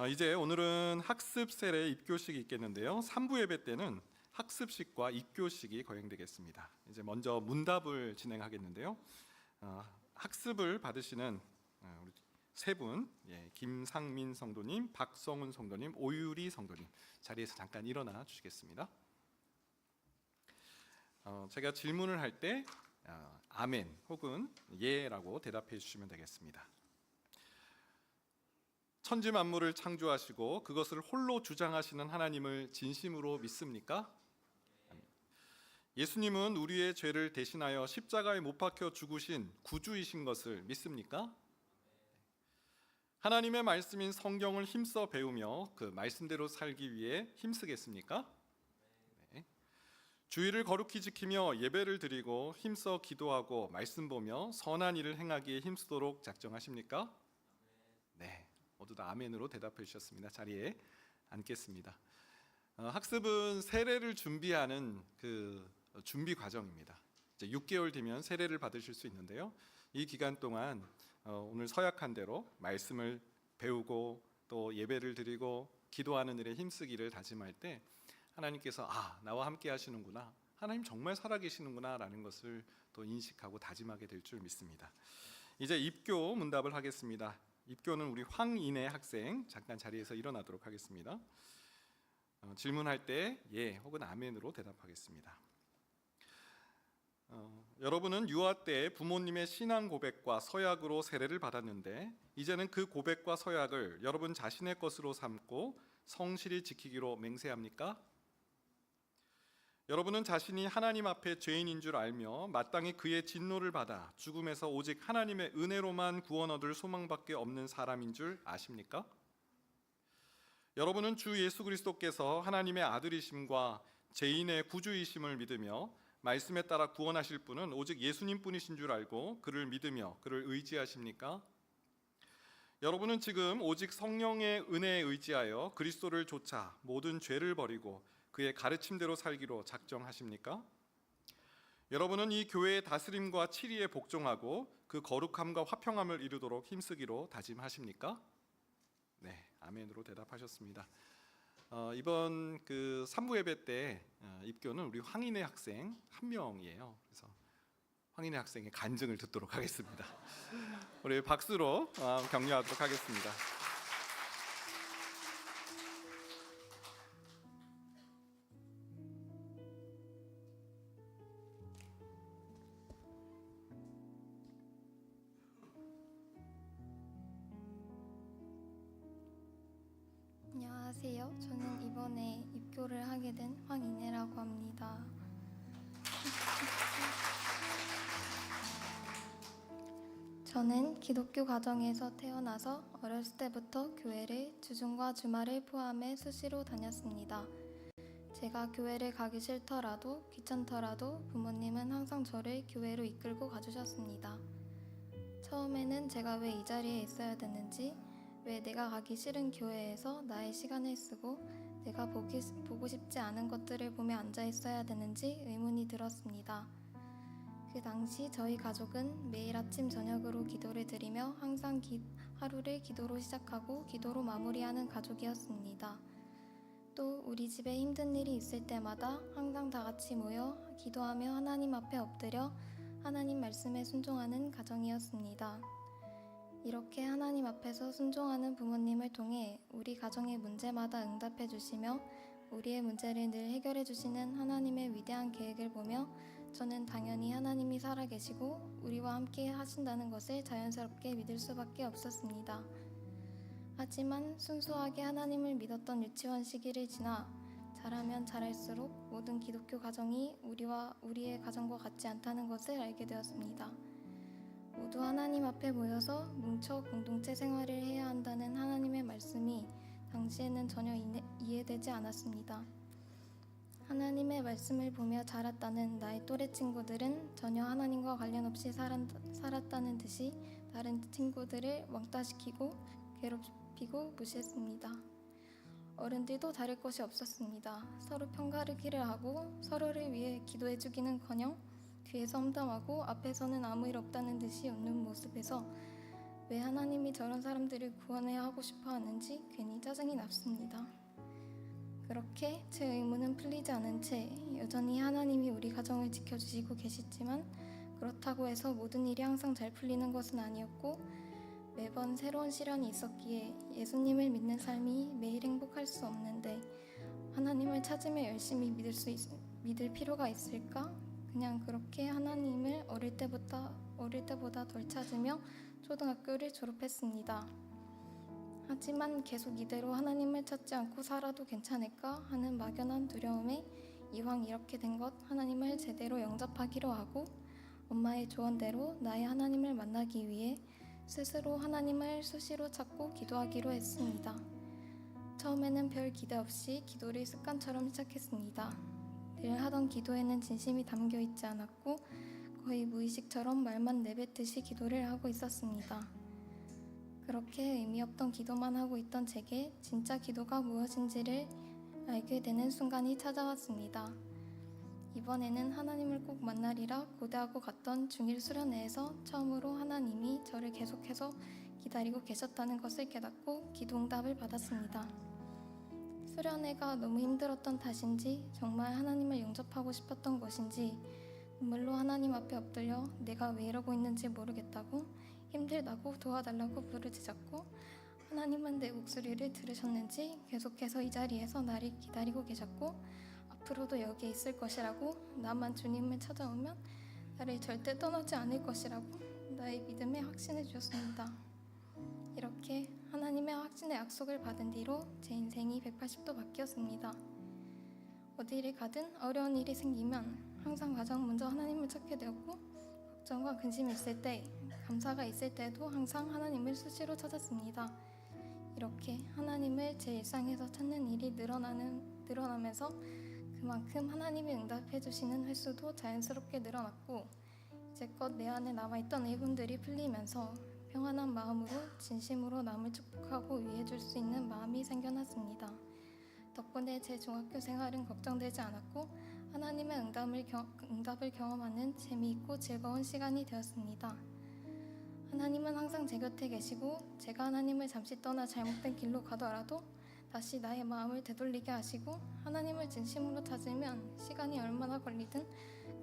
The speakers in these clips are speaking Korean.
이제 오늘은 학습 세례 입교식이 있겠는데요. 3부 예배 때는 학습식과 입교식이 거행되겠습니다. 이제 먼저 문답을 진행하겠는데요. 학습을 받으시는 우리 세 분, 김상민 성도님, 박성훈 성도님, 오유리 성도님 자리에서 잠깐 일어나 주시겠습니다. 제가 질문을 할 때 아멘 혹은 예라고 대답해 주시면 되겠습니다. 천지 만물을 창조하시고 그것을 홀로 주장하시는 하나님을 진심으로 믿습니까? 예수님은 우리의 죄를 대신하여 십자가에 못 박혀 죽으신 구주이신 것을 믿습니까? 하나님의 말씀인 성경을 힘써 배우며 그 말씀대로 살기 위해 힘쓰겠습니까? 네. 주일을 거룩히 지키며 예배를 드리고 힘써 기도하고 말씀 보며 선한 일을 행하기에 힘쓰도록 작정하십니까? 네, 모두 다 아멘으로 대답해 주셨습니다. 자리에 앉겠습니다. 학습은 세례를 준비하는 그 준비 과정입니다. 이제 6개월 뒤면 세례를 받으실 수 있는데요. 이 기간 동안 오늘 서약한 대로 말씀을 배우고 또 예배를 드리고 기도하는 일에 힘쓰기를 다짐할 때 하나님께서 나와 함께 하시는구나, 하나님 정말 살아계시는구나 라는 것을 또 인식하고 다짐하게 될 줄 믿습니다. 이제 입교 문답을 하겠습니다. 입교는 우리 황인혜 학생 잠깐 자리에서 일어나도록 하겠습니다. 질문할 때 예 혹은 아멘으로 대답하겠습니다. 여러분은 유아 때 부모님의 신앙 고백과 서약으로 세례를 받았는데 이제는 그 고백과 서약을 여러분 자신의 것으로 삼고 성실히 지키기로 맹세합니까? 여러분은 자신이 하나님 앞에 죄인인 줄 알며 마땅히 그의 진노를 받아 죽음에서 오직 하나님의 은혜로만 구원 얻을 소망밖에 없는 사람인 줄 아십니까? 여러분은 주 예수 그리스도께서 하나님의 아들이심과 죄인의 구주이심을 믿으며 말씀에 따라 구원하실 분은 오직 예수님 뿐이신 줄 알고 그를 믿으며 그를 의지하십니까? 여러분은 지금 오직 성령의 은혜에 의지하여 그리스도를 좇아 모든 죄를 버리고 그의 가르침대로 살기로 작정하십니까? 여러분은 이 교회의 다스림과 치리에 복종하고 그 거룩함과 화평함을 이루도록 힘쓰기로 다짐하십니까? 네, 아멘으로 대답하셨습니다. 이번 그 3부 예배 때 입교는 우리 황인혜 학생 한 명이에요. 그래서 황인혜 학생의 간증을 듣도록 하겠습니다. 우리 박수로 격려하도록 하겠습니다. 안녕하세요. 저는 이번에 입교를 하게 된 황인혜라고 합니다. 저는 기독교 가정에서 태어나서 어렸을 때부터 교회를 주중과 주말을 포함해 수시로 다녔습니다. 제가 교회를 가기 싫더라도 귀찮더라도 부모님은 항상 저를 교회로 이끌고 가주셨습니다. 처음에는 제가 왜 이 자리에 있어야 되는지, 왜 내가 가기 싫은 교회에서 나의 시간을 쓰고 내가 보고 싶지 않은 것들을 보며 앉아 있어야 되는지 의문이 들었습니다. 그 당시 저희 가족은 매일 아침 저녁으로 기도를 드리며 항상 하루를 기도로 시작하고 기도로 마무리하는 가족이었습니다. 또 우리 집에 힘든 일이 있을 때마다 항상 다 같이 모여 기도하며 하나님 앞에 엎드려 하나님 말씀에 순종하는 가정이었습니다. 이렇게 하나님 앞에서 순종하는 부모님을 통해 우리 가정의 문제마다 응답해 주시며 우리의 문제를 늘 해결해 주시는 하나님의 위대한 계획을 보며 저는 당연히 하나님이 살아계시고 우리와 함께 하신다는 것을 자연스럽게 믿을 수밖에 없었습니다. 하지만 순수하게 하나님을 믿었던 유치원 시기를 지나 자라면 자랄수록 모든 기독교 가정이 우리와 우리의 가정과 같지 않다는 것을 알게 되었습니다. 모두 하나님 앞에 모여서 뭉쳐 공동체 생활을 해야 한다는 하나님의 말씀이 당시에는 전혀 이해되지 않았습니다. 하나님의 말씀을 보며 자랐다는 나의 또래 친구들은 전혀 하나님과 관련 없이 살았다는 듯이 다른 친구들을 왕따시키고 괴롭히고 무시했습니다. 어른들도 다를 것이 없었습니다. 서로 편가르기를 하고 서로를 위해 기도해주기는커녕 뒤에서 험담하고 앞에서는 아무 일 없다는 듯이 웃는 모습에서 왜 하나님이 저런 사람들을 구원해야 하고 싶어 하는지 괜히 짜증이 났습니다. 그렇게 제 의문은 풀리지 않은 채 여전히 하나님이 우리 가정을 지켜주시고 계시지만 그렇다고 해서 모든 일이 항상 잘 풀리는 것은 아니었고 매번 새로운 시련이 있었기에 예수님을 믿는 삶이 매일 행복할 수 없는데 하나님을 찾으며 열심히 믿을 필요가 있을까? 그냥 그렇게 하나님을 어릴 때보다 덜 찾으며 초등학교를 졸업했습니다. 하지만 계속 이대로 하나님을 찾지 않고 살아도 괜찮을까 하는 막연한 두려움에 이왕 이렇게 된 것 하나님을 제대로 영접하기로 하고 엄마의 조언대로 나의 하나님을 만나기 위해 스스로 하나님을 수시로 찾고 기도하기로 했습니다. 처음에는 별 기대 없이 기도를 습관처럼 시작했습니다. 늘 하던 기도에는 진심이 담겨 있지 않았고 거의 무의식처럼 말만 내뱉듯이 기도를 하고 있었습니다. 그렇게 의미 없던 기도만 하고 있던 제게 진짜 기도가 무엇인지를 알게 되는 순간이 찾아왔습니다. 이번에는 하나님을 꼭 만나리라 고대하고 갔던 중1 수련회에서 처음으로 하나님이 저를 계속해서 기다리고 계셨다는 것을 깨닫고 기도 응답을 받았습니다. 수련회가 너무 힘들었던 탓인지 정말 하나님을 영접하고 싶었던 것인지 눈물로 하나님 앞에 엎드려 내가 왜 이러고 있는지 모르겠다고 힘들다고 도와달라고 부르짖었고 하나님은 내 목소리를 들으셨는지 계속해서 이 자리에서 나를 기다리고 계셨고 앞으로도 여기에 있을 것이라고 나만 주님을 찾아오면 나를 절대 떠나지 않을 것이라고 나의 믿음에 확신해 주셨습니다. 이렇게 하나님의 확신의 약속을 받은 뒤로 제 인생이 180도 바뀌었습니다. 어디를 가든 어려운 일이 생기면 항상 가장 먼저 하나님을 찾게 되었고 걱정과 근심이 있을 때, 감사가 있을 때도 항상 하나님을 수시로 찾았습니다. 이렇게 하나님을 제 일상에서 찾는 일이 늘어나면서 그만큼 하나님이 응답해 주시는 횟수도 자연스럽게 늘어났고 이제껏 내 안에 남아있던 의문들이 풀리면서 평안한 마음으로 진심으로 남을 축복하고 위해줄 수 있는 마음이 생겨났습니다. 덕분에 제 중학교 생활은 걱정되지 않았고 하나님의 응답을 경험하는 재미있고 즐거운 시간이 되었습니다. 하나님은 항상 제 곁에 계시고 제가 하나님을 잠시 떠나 잘못된 길로 가더라도 다시 나의 마음을 되돌리게 하시고 하나님을 진심으로 찾으면 시간이 얼마나 걸리든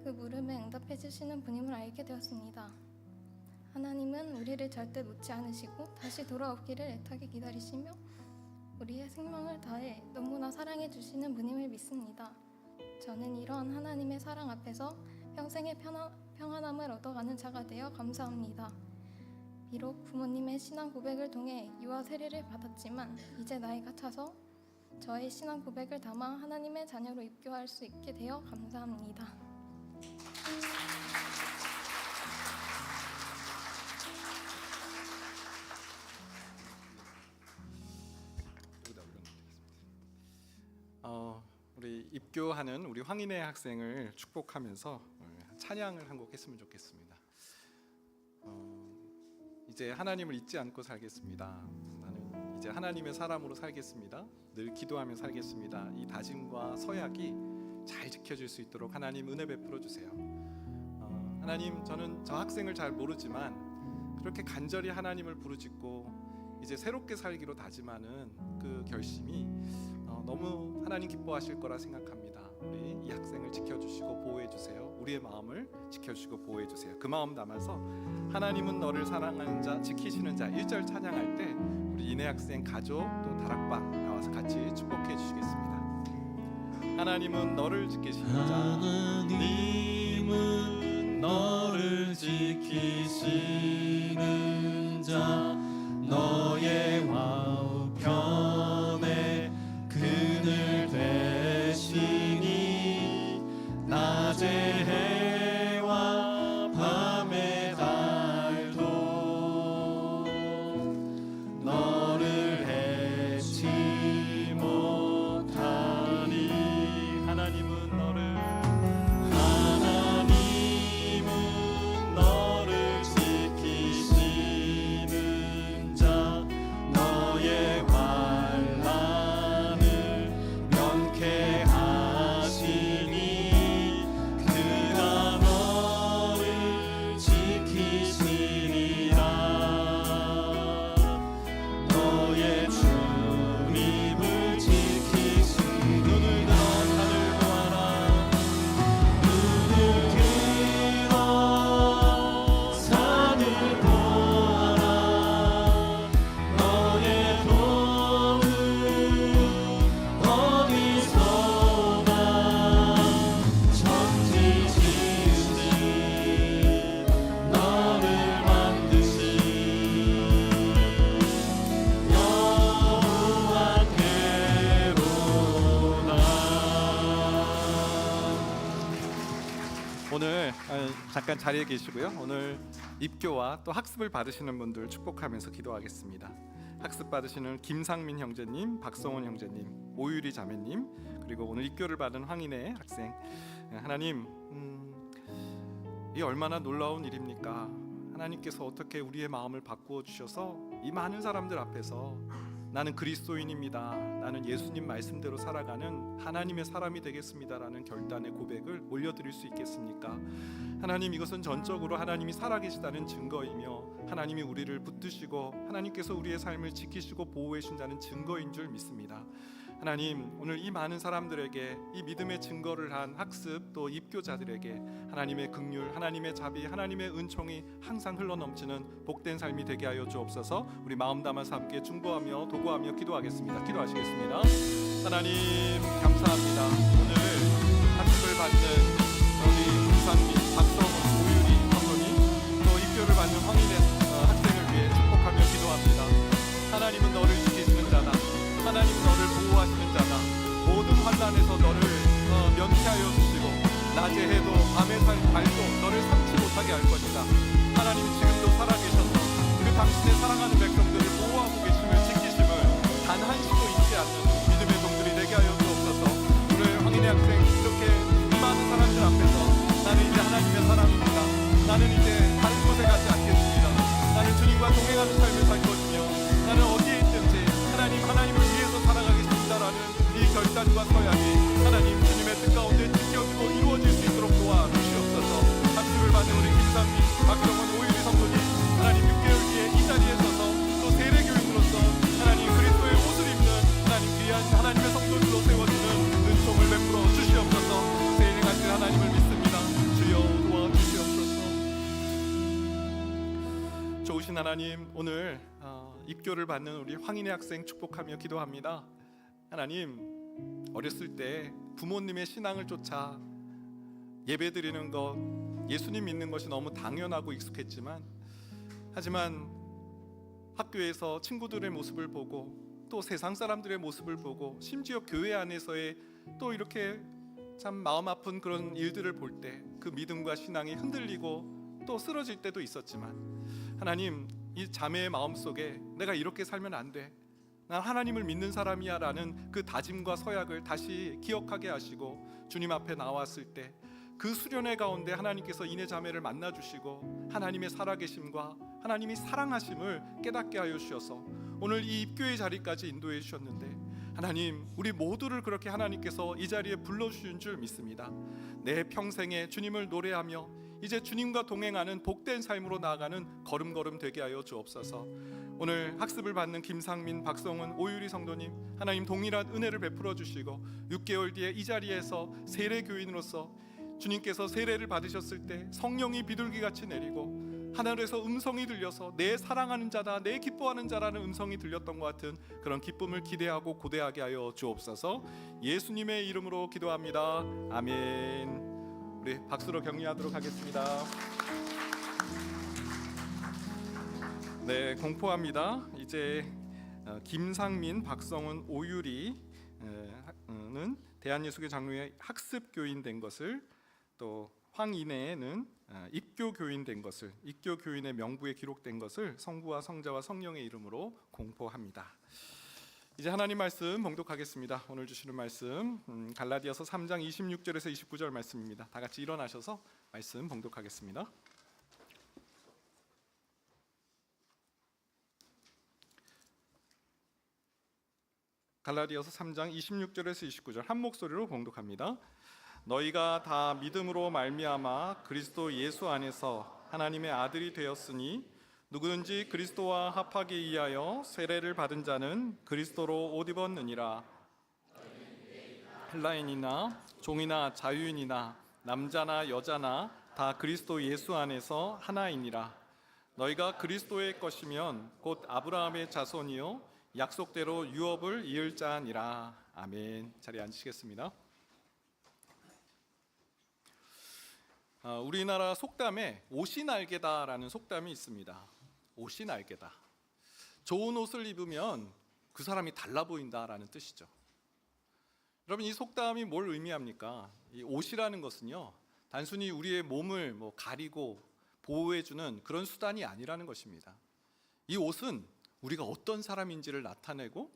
그 물음에 응답해 주시는 분임을 알게 되었습니다. 하나님은 우리를 절대 놓지 않으시고 다시 돌아오기를 애타게 기다리시며 우리의 생명을 다해 너무나 사랑해 주시는 분임을 믿습니다. 저는 이러한 하나님의 사랑 앞에서 평생의 평안함을 얻어가는 자가 되어 감사합니다. 비록 부모님의 신앙 고백을 통해 유아 세례를 받았지만 이제 나이가 차서 저의 신앙 고백을 담아 하나님의 자녀로 입교할 수 있게 되어 감사합니다. 우리 입교하는 우리 황인혜 학생을 축복하면서 찬양을 한 곡 했으면 좋겠습니다. 이제 하나님을 잊지 않고 살겠습니다. 나는 이제 하나님의 사람으로 살겠습니다. 늘 기도하며 살겠습니다. 이 다짐과 서약이 잘 지켜질 수 있도록 하나님 은혜 베풀어 주세요. 하나님, 저는 저 학생을 잘 모르지만 그렇게 간절히 하나님을 부르짖고 이제 새롭게 살기로 다짐하는 그 결심이 너무 하나님 기뻐하실 거라 생각합니다. 우리 이 학생을 지켜주시고 보호해주세요. 우리의 마음을 지켜주시고 보호해주세요. 그 마음 담아서 하나님은 너를 사랑하는 자, 지키시는 자 1절 찬양할 때 우리 이내 학생 가족 또 다락방 나와서 같이 축복해 주시겠습니다. 하나님은 너를 지키시는 자, 하나님은 너를 지키시는 자, 너의 와우편에 그늘 되시니 낮의 해와 밤의 달도 너를 해치 못하니 하나님은 너를 지키시는 자, 잠깐 자리에 계시고요. 오늘 입교와 또 학습을 받으시는 분들 축복하면서 기도하겠습니다. 학습 받으시는 김상민 형제님, 박성원 형제님, 오유리 자매님, 그리고 오늘 입교를 받은 황인혜 학생. 하나님, 이 얼마나 놀라운 일입니까? 하나님께서 어떻게 우리의 마음을 바꾸어 주셔서 이 많은 사람들 앞에서 나는 그리스도인입니다, 나는 예수님 말씀대로 살아가는 하나님의 사람이 되겠습니다라는 결단의 고백을 올려드릴 수 있겠습니까? 하나님, 이것은 전적으로 하나님이 살아계시다는 증거이며 하나님이 우리를 붙드시고 하나님께서 우리의 삶을 지키시고 보호해 주신다는 증거인 줄 믿습니다. 하나님, 오늘 이 많은 사람들에게 이 믿음의 증거를 한 학습 또 입교자들에게 하나님의 긍휼, 하나님의 자비, 하나님의 은총이 항상 흘러넘치는 복된 삶이 되게 하여 주옵소서. 우리 마음 담아서 함께 중보하며 도구하며 기도하겠습니다. 기도하시겠습니다. 하나님, 감사합니다. 오늘 학습을 받는 우리 김상민, 박성훈, 오유리 성도님, 또 입교를 받는 황인혜 학생을 위해 축복하며 기도합니다. 하나님은 너를 지키시는 자다. 하나님은 너를 보호하시는 자다. 모든 환난에서 너를 면케하여 주시고 낮에 해도 밤에 달도 너를 삼지 못하게 할 것이다. 하나님이 지금도 살아계셔서 그 당신의 사랑하는 백성들을 보호하고 계심을 지키심을 단 한시도 잊지 않는 믿음의 종들이 되게 하여 주옵소서. 오늘 황인혜 학생, 이렇게 이 많은 사람들 앞에서 나는 이제 하나님의 사람입니다, 나는 이제 다른 곳에 가지 않겠습니다, 나는 주님과 동행하는 삶을 살 것이며 나는 어디에 있든지 하나님을 위해서 살아가겠습니다라는 이 결단과 서약이 하나님 주님의 뜻 가운데 지켜지고 이루어질 수 있도록 도와주시옵소서. 학습을 받는 우리 김상민, 박정원, 오유리 성도님, 하나님 6개월 뒤에 이 자리에 서서 또 세례교인으로서 하나님 그리스도의 옷을 입는 하나님 귀한 하나님의 성도들로 세워지는 은총을 베풀어 주시옵소서. 세일하신 하나님을 믿습니다. 주여 도와주시옵소서. 좋으신 하나님, 오늘 입교를 받는 우리 황인혜 학생 축복하며 기도합니다. 하나님, 어렸을 때 부모님의 신앙을 쫓아 예배드리는 것, 예수님 믿는 것이 너무 당연하고 익숙했지만, 하지만 학교에서 친구들의 모습을 보고 또 세상 사람들의 모습을 보고 심지어 교회 안에서의 또 이렇게 참 마음 아픈 그런 일들을 볼 때 그 믿음과 신앙이 흔들리고 또 쓰러질 때도 있었지만, 하나님, 이 자매의 마음속에 내가 이렇게 살면 안 돼, 난 하나님을 믿는 사람이야 라는 그 다짐과 서약을 다시 기억하게 하시고 주님 앞에 나왔을 때 그 수련회 가운데 하나님께서 이내 자매를 만나주시고 하나님의 살아계심과 하나님이 사랑하심을 깨닫게 하여 주셔서 오늘 이 입교의 자리까지 인도해 주셨는데, 하나님, 우리 모두를 그렇게 하나님께서 이 자리에 불러주신 줄 믿습니다. 내 평생에 주님을 노래하며 이제 주님과 동행하는 복된 삶으로 나아가는 걸음걸음 되게 하여 주옵소서. 오늘 학습을 받는 김상민, 박성훈, 오유리 성도님, 하나님 동일한 은혜를 베풀어 주시고 6개월 뒤에 이 자리에서 세례 교인으로서 주님께서 세례를 받으셨을 때 성령이 비둘기같이 내리고 하늘에서 음성이 들려서 내 사랑하는 자다, 내 기뻐하는 자라는 음성이 들렸던 것 같은 그런 기쁨을 기대하고 고대하게 하여 주옵소서. 예수님의 이름으로 기도합니다. 아멘. 우리 박수로 격려하도록 하겠습니다. 네, 공포합니다. 이제 김상민, 박성훈, 오유리는 대한예수교 장로회 학습 교인 된 것을, 또 황인혜는 입교 교인 된 것을, 입교 교인의 명부에 기록된 것을 성부와 성자와 성령의 이름으로 공포합니다. 이제 하나님 말씀 봉독하겠습니다. 오늘 주시는 말씀 갈라디아서 3장 26절에서 29절 말씀입니다. 다 같이 일어나셔서 말씀 봉독하겠습니다. 갈라디아서 3장 26절에서 29절 한 목소리로 봉독합니다. 너희가 다 믿음으로 말미암아 그리스도 예수 안에서 하나님의 아들이 되었으니 누구든지 그리스도와 합하기 위하여 세례를 받은 자는 그리스도로 옷 입었느니라. 헬라인이나 종이나 자유인이나 남자나 여자나 다 그리스도 예수 안에서 하나이니라. 너희가 그리스도의 것이면 곧 아브라함의 자손이요 약속대로 유업을 이을 자니라. 아멘. 자리에 앉으시겠습니다. 우리나라 속담에 옷이 날개다라는 속담이 있습니다. 옷이 날개다. 좋은 옷을 입으면 그 사람이 달라 보인다라는 뜻이죠. 여러분, 이 속담이 뭘 의미합니까? 이 옷이라는 것은요, 단순히 우리의 몸을 가리고 보호해주는 그런 수단이 아니라는 것입니다. 이 옷은 우리가 어떤 사람인지를 나타내고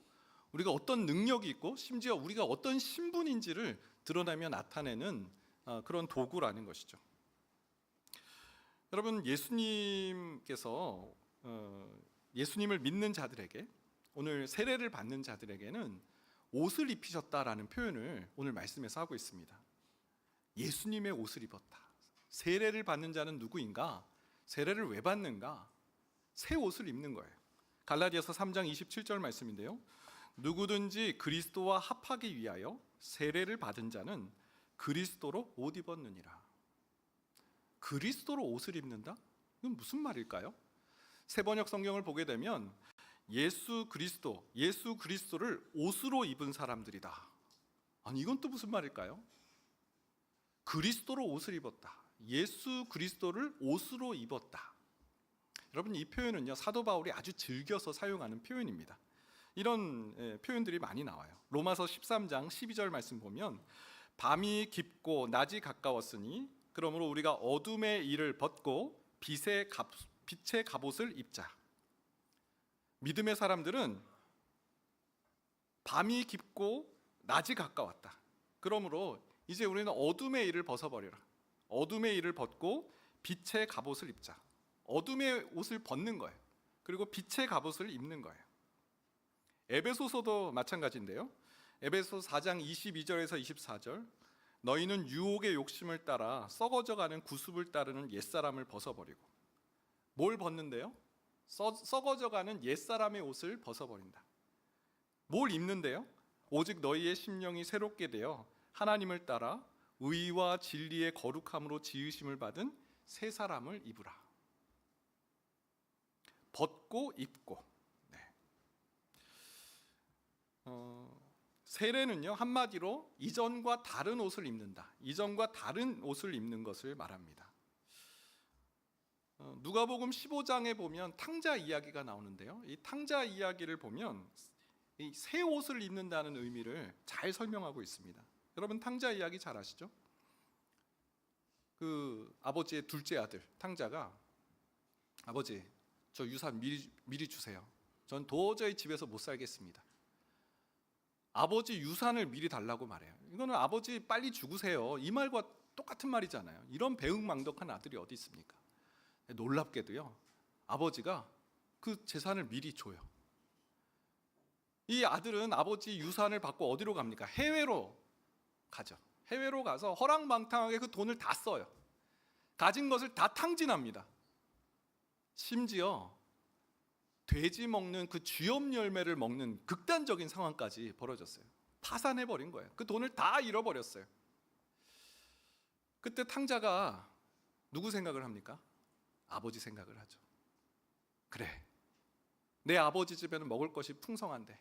우리가 어떤 능력이 있고 심지어 우리가 어떤 신분인지를 드러내며 나타내는 그런 도구라는 것이죠. 여러분, 예수님께서 예수님을 믿는 자들에게, 오늘 세례를 받는 자들에게는 옷을 입히셨다라는 표현을 오늘 말씀에서 하고 있습니다. 예수님의 옷을 입었다. 세례를 받는 자는 누구인가? 세례를 왜 받는가? 새 옷을 입는 거예요. 갈라디아서 3장 27절 말씀인데요. 누구든지 그리스도와 합하기 위하여 세례를 받은 자는 그리스도로 옷 입었느니라. 그리스도로 옷을 입는다? 이건 무슨 말일까요? 세번역 성경을 보게 되면 예수 그리스도를 옷으로 입은 사람들이다. 아니, 이건 또 무슨 말일까요? 그리스도로 옷을 입었다. 예수 그리스도를 옷으로 입었다. 여러분, 이 표현은요, 사도 바울이 아주 즐겨서 사용하는 표현입니다. 이런 표현들이 많이 나와요. 로마서 13장 12절 말씀 보면 밤이 깊고 낮이 가까웠으니 그러므로 우리가 어둠의 일을 벗고 빛의 갑옷을 입자. 믿음의 사람들은 밤이 깊고 낮이 가까웠다. 그러므로 이제 우리는 어둠의 일을 벗어버려라. 어둠의 일을 벗고 빛의 갑옷을 입자. 어둠의 옷을 벗는 거예요. 그리고 빛의 갑옷을 입는 거예요. 에베소서도 마찬가지인데요. 에베소 4장 22절에서 24절, 너희는 유혹의 욕심을 따라 썩어져가는 구습을 따르는 옛사람을 벗어버리고, 뭘 벗는데요? 썩어져가는 옛사람의 옷을 벗어버린다. 뭘 입는데요? 오직 너희의 심령이 새롭게 되어 하나님을 따라 의와 진리의 거룩함으로 지으심을 받은 새 사람을 입으라. 벗고 입고. 네. 세례는요, 한마디로 이전과 다른 옷을 입는다. 이전과 다른 옷을 입는 것을 말합니다. 누가복음 15장에 보면 탕자 이야기가 나오는데요. 이 탕자 이야기를 보면 이 새 옷을 입는다는 의미를 잘 설명하고 있습니다. 여러분, 탕자 이야기 잘 아시죠? 그 아버지의 둘째 아들 탕자가, 아버지, 저 유산 미리 주세요. 전 도저히 집에서 못 살겠습니다. 아버지 유산을 미리 달라고 말해요. 이거는 아버지 빨리 죽으세요, 이 말과 똑같은 말이잖아요. 이런 배은망덕한 아들이 어디 있습니까? 놀랍게도요, 아버지가 그 재산을 미리 줘요. 이 아들은 아버지 유산을 받고 어디로 갑니까? 해외로 가죠. 해외로 가서 허랑방탕하게 그 돈을 다 써요. 가진 것을 다 탕진합니다. 심지어 돼지 먹는 그 쥐염 열매를 먹는 극단적인 상황까지 벌어졌어요. 파산해버린 거예요. 그 돈을 다 잃어버렸어요. 그때 탕자가 누구 생각을 합니까? 아버지 생각을 하죠. 그래, 내 아버지 집에는 먹을 것이 풍성한데,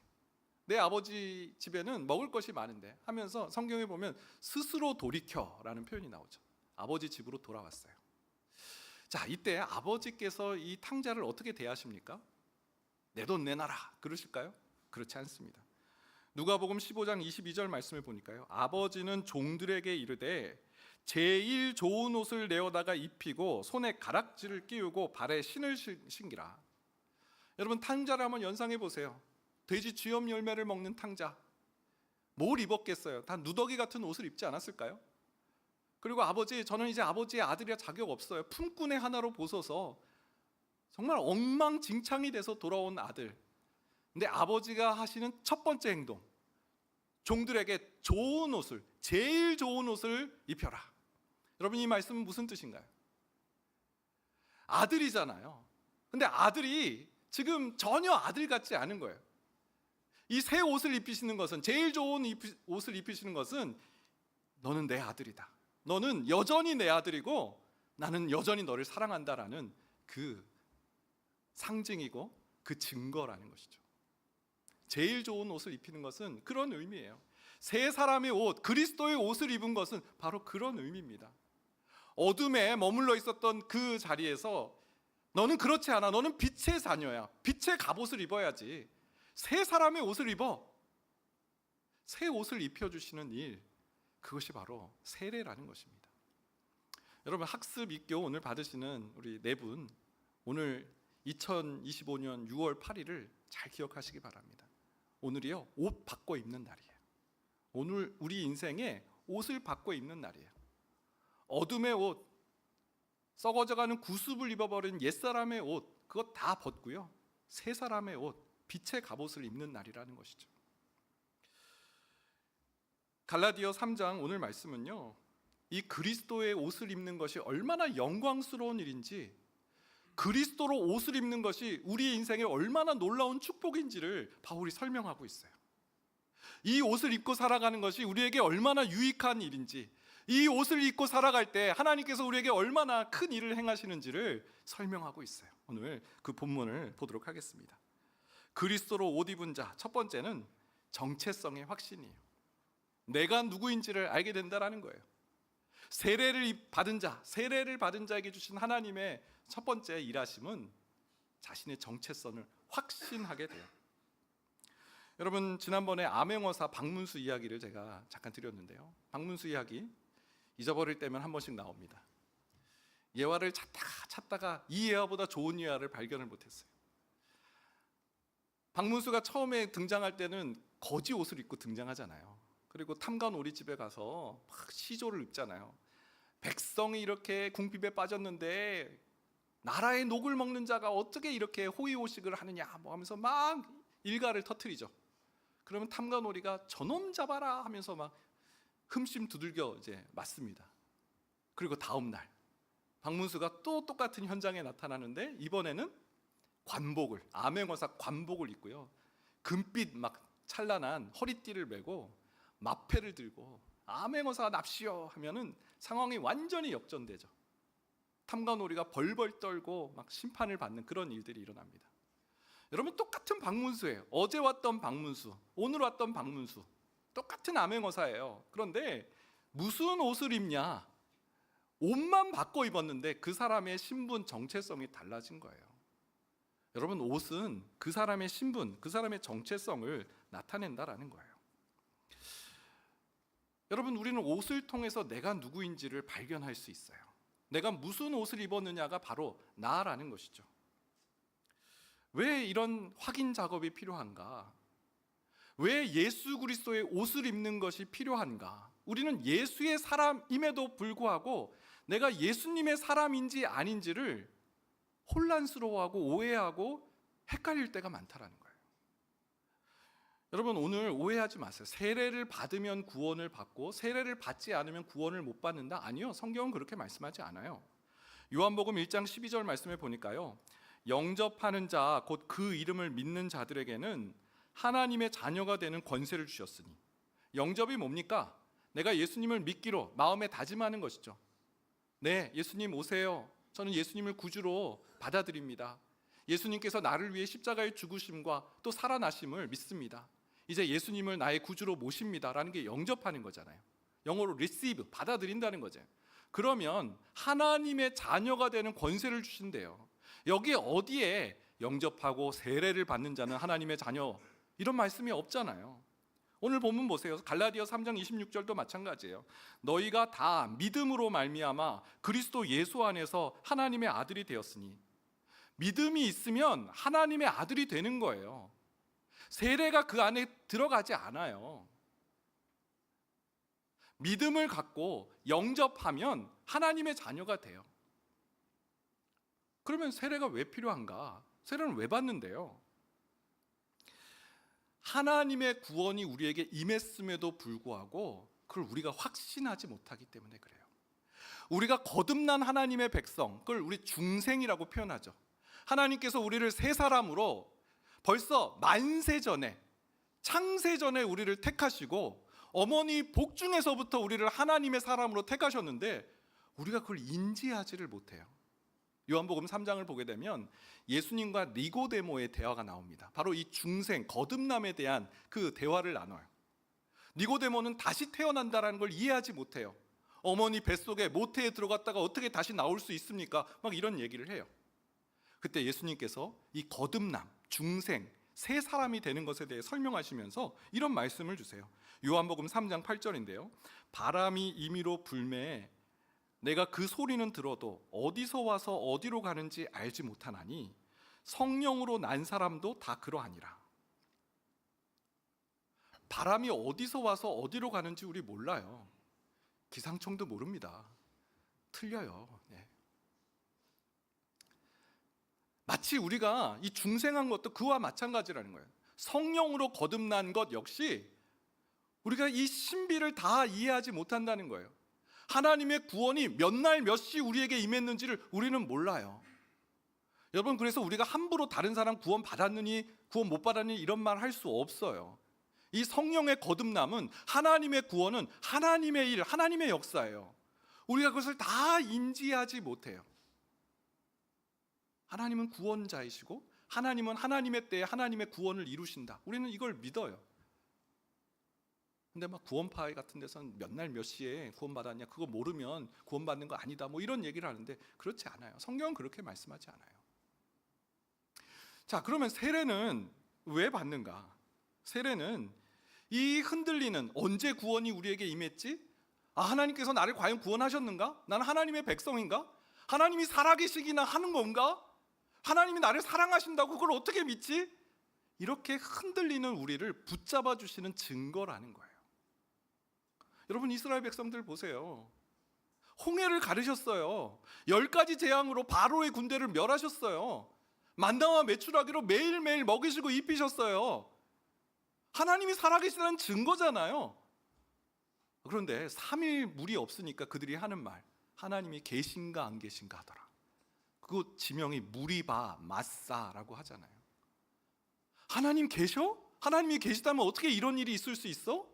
내 아버지 집에는 먹을 것이 많은데 하면서 성경에 보면 스스로 돌이켜라는 표현이 나오죠. 아버지 집으로 돌아왔어요. 자, 이때 아버지께서 이 탕자를 어떻게 대하십니까? 내 돈 내놔라 그러실까요? 그렇지 않습니다. 누가복음 15장 22절 말씀을 보니까요, 아버지는 종들에게 이르되 제일 좋은 옷을 내어다가 입히고 손에 가락지를 끼우고 발에 신을 신기라. 여러분, 탕자를 한번 연상해 보세요. 돼지 쥐염 열매를 먹는 탕자, 뭘 입었겠어요? 다 누더기 같은 옷을 입지 않았을까요? 그리고 아버지, 저는 이제 아버지의 아들이라 자격 없어요. 품꾼의 하나로 보소서. 정말 엉망진창이 돼서 돌아온 아들. 근데 아버지가 하시는 첫 번째 행동, 종들에게 좋은 옷을, 제일 좋은 옷을 입혀라. 여러분, 이 말씀은 무슨 뜻인가요? 아들이잖아요. 근데 아들이 지금 전혀 아들 같지 않은 거예요. 이 새 옷을 입히시는 것은, 제일 좋은 옷을 입히시는 것은, 너는 내 아들이다. 너는 여전히 내 아들이고 나는 여전히 너를 사랑한다라는 그 상징이고 그 증거라는 것이죠. 제일 좋은 옷을 입히는 것은 그런 의미예요. 새 사람의 옷, 그리스도의 옷을 입은 것은 바로 그런 의미입니다. 어둠에 머물러 있었던 그 자리에서 너는 그렇지 않아. 너는 빛의 자녀야. 빛의 갑옷을 입어야지. 새 사람의 옷을 입어. 새 옷을 입혀주시는 일, 그것이 바로 세례라는 것입니다. 여러분 학습 입교 오늘 받으시는 우리 네 분, 오늘 2025년 6월 8일을 잘 기억하시기 바랍니다. 오늘이요, 옷 바꿔 입는 날이에요. 오늘 우리 인생에 옷을 바꿔 입는 날이에요. 어둠의 옷, 썩어져가는 구습을 입어버린 옛사람의 옷, 그거 다 벗고요, 새 사람의 옷, 빛의 갑옷을 입는 날이라는 것이죠. 갈라디아 3장 오늘 말씀은요, 이 그리스도의 옷을 입는 것이 얼마나 영광스러운 일인지, 그리스도로 옷을 입는 것이 우리 인생에 얼마나 놀라운 축복인지를 바울이 설명하고 있어요. 이 옷을 입고 살아가는 것이 우리에게 얼마나 유익한 일인지, 이 옷을 입고 살아갈 때 하나님께서 우리에게 얼마나 큰 일을 행하시는지를 설명하고 있어요. 오늘 그 본문을 보도록 하겠습니다. 그리스도로 옷 입은 자, 첫 번째는 정체성의 확신이에요. 내가 누구인지를 알게 된다라는 거예요. 세례를 받은 자에게 주신 하나님의 첫 번째 일하심은 자신의 정체성을 확신하게 돼요. 여러분, 지난번에 암행어사 박문수 이야기를 제가 잠깐 드렸는데요, 박문수 이야기 잊어버릴 때면 한 번씩 나옵니다. 예화를 찾다가 이 예화보다 좋은 예화를 발견을 못했어요. 박문수가 처음에 등장할 때는 거지 옷을 입고 등장하잖아요. 그리고 탐관오리집에 가서 막 시조를 읊잖아요. 백성이 이렇게 궁핍에 빠졌는데 나라의 녹을 먹는 자가 어떻게 이렇게 호의호식을 하느냐 뭐 하면서 막 일가를 터뜨리죠. 그러면 탐관오리가 저놈 잡아라 하면서 막 흠심 두들겨 이제 맞습니다. 그리고 다음 날 박문수가 또 똑같은 현장에 나타나는데 이번에는 관복을, 암행어사 관복을 입고요, 금빛 막 찬란한 허리띠를 메고 마패를 들고 암행어사 납시오 하면은 상황이 완전히 역전되죠. 탐관오리가 벌벌 떨고 막 심판을 받는 그런 일들이 일어납니다. 여러분, 똑같은 박문수예요. 어제 왔던 박문수, 오늘 왔던 박문수, 똑같은 암행어사예요. 그런데 무슨 옷을 입냐? 옷만 바꿔 입었는데 그 사람의 신분, 정체성이 달라진 거예요. 여러분, 옷은 그 사람의 신분, 그 사람의 정체성을 나타낸다라는 거예요. 여러분, 우리는 옷을 통해서 내가 누구인지를 발견할 수 있어요. 내가 무슨 옷을 입었느냐가 바로 나라는 것이죠. 왜 이런 확인 작업이 필요한가? 왜 예수 그리스도의 옷을 입는 것이 필요한가? 우리는 예수의 사람임에도 불구하고 내가 예수님의 사람인지 아닌지를 혼란스러워하고 오해하고 헷갈릴 때가 많다라는 거예요. 여러분, 오늘 오해하지 마세요. 세례를 받으면 구원을 받고 세례를 받지 않으면 구원을 못 받는다? 아니요, 성경은 그렇게 말씀하지 않아요. 요한복음 1장 12절 말씀에 보니까요, 영접하는 자, 곧 그 이름을 믿는 자들에게는 하나님의 자녀가 되는 권세를 주셨으니. 영접이 뭡니까? 내가 예수님을 믿기로 마음에 다짐하는 것이죠. 네, 예수님 오세요. 저는 예수님을 구주로 받아들입니다. 예수님께서 나를 위해 십자가의 죽으심과 또 살아나심을 믿습니다. 이제 예수님을 나의 구주로 모십니다 라는 게 영접하는 거잖아요. 영어로 receive, 받아들인다는 거죠. 그러면 하나님의 자녀가 되는 권세를 주신대요. 여기 어디에 영접하고 세례를 받는 자는 하나님의 자녀, 이런 말씀이 없잖아요. 오늘 본문 보세요. 갈라디아 3장 26절도 마찬가지예요. 너희가 다 믿음으로 말미암아 그리스도 예수 안에서 하나님의 아들이 되었으니. 믿음이 있으면 하나님의 아들이 되는 거예요. 세례가 그 안에 들어가지 않아요. 믿음을 갖고 영접하면 하나님의 자녀가 돼요. 그러면 세례가 왜 필요한가? 세례는 왜 받는데요? 하나님의 구원이 우리에게 임했음에도 불구하고 그걸 우리가 확신하지 못하기 때문에 그래요. 우리가 거듭난 하나님의 백성, 그걸 우리 중생이라고 표현하죠. 하나님께서 우리를 새 사람으로 벌써 만세 전에, 창세 전에 우리를 택하시고 어머니 복중에서부터 우리를 하나님의 사람으로 택하셨는데 우리가 그걸 인지하지를 못해요. 요한복음 3장을 보게 되면 예수님과 니고데모의 대화가 나옵니다. 바로 이 중생, 거듭남에 대한 그 대화를 나눠요. 니고데모는 다시 태어난다는 걸 이해하지 못해요. 어머니 뱃속에 모태에 들어갔다가 어떻게 다시 나올 수 있습니까? 막 이런 얘기를 해요. 그때 예수님께서 이 거듭남, 중생, 새 사람이 되는 것에 대해 설명하시면서 이런 말씀을 주세요. 요한복음 3장 8절인데요. 바람이 임의로 불매 내가 그 소리는 들어도 어디서 와서 어디로 가는지 알지 못하나니 성령으로 난 사람도 다 그러하니라. 바람이 어디서 와서 어디로 가는지 우리 몰라요. 기상청도 모릅니다. 틀려요. 네. 마치 우리가 이 중생한 것도 그와 마찬가지라는 거예요. 성령으로 거듭난 것 역시 우리가 이 신비를 다 이해하지 못한다는 거예요. 하나님의 구원이 몇 날 몇 시 우리에게 임했는지를 우리는 몰라요. 여러분, 그래서 우리가 함부로 다른 사람 구원 받았느니 구원 못 받았느니 이런 말 할 수 없어요. 이 성령의 거듭남은, 하나님의 구원은 하나님의 일, 하나님의 역사예요. 우리가 그것을 다 인지하지 못해요. 하나님은 구원자이시고 하나님은 하나님의 때에 하나님의 구원을 이루신다. 우리는 이걸 믿어요. 근데 막 구원파회 같은 데서는 몇 날 몇 시에 구원받았냐, 그거 모르면 구원받는 거 아니다, 뭐 이런 얘기를 하는데 그렇지 않아요. 성경은 그렇게 말씀하지 않아요. 자, 그러면 세례는 왜 받는가? 세례는 이 흔들리는, 언제 구원이 우리에게 임했지? 하나님께서 나를 과연 구원하셨는가? 나는 하나님의 백성인가? 하나님이 살아계시기나 하는 건가? 하나님이 나를 사랑하신다고 그걸 어떻게 믿지? 이렇게 흔들리는 우리를 붙잡아 주시는 증거라는 거예요. 여러분, 이스라엘 백성들 보세요. 홍해를 가르셨어요. 10가지 재앙으로 바로의 군대를 멸하셨어요. 만나와 메추라기로 매일매일 먹이시고 입히셨어요. 하나님이 살아계시다는 증거잖아요. 그런데 3일 물이 없으니까 그들이 하는 말, 하나님이 계신가 안 계신가 하더라. 그 지명이 무리바 마사라고 하잖아요. 하나님 계셔? 하나님이 계시다면 어떻게 이런 일이 있을 수 있어?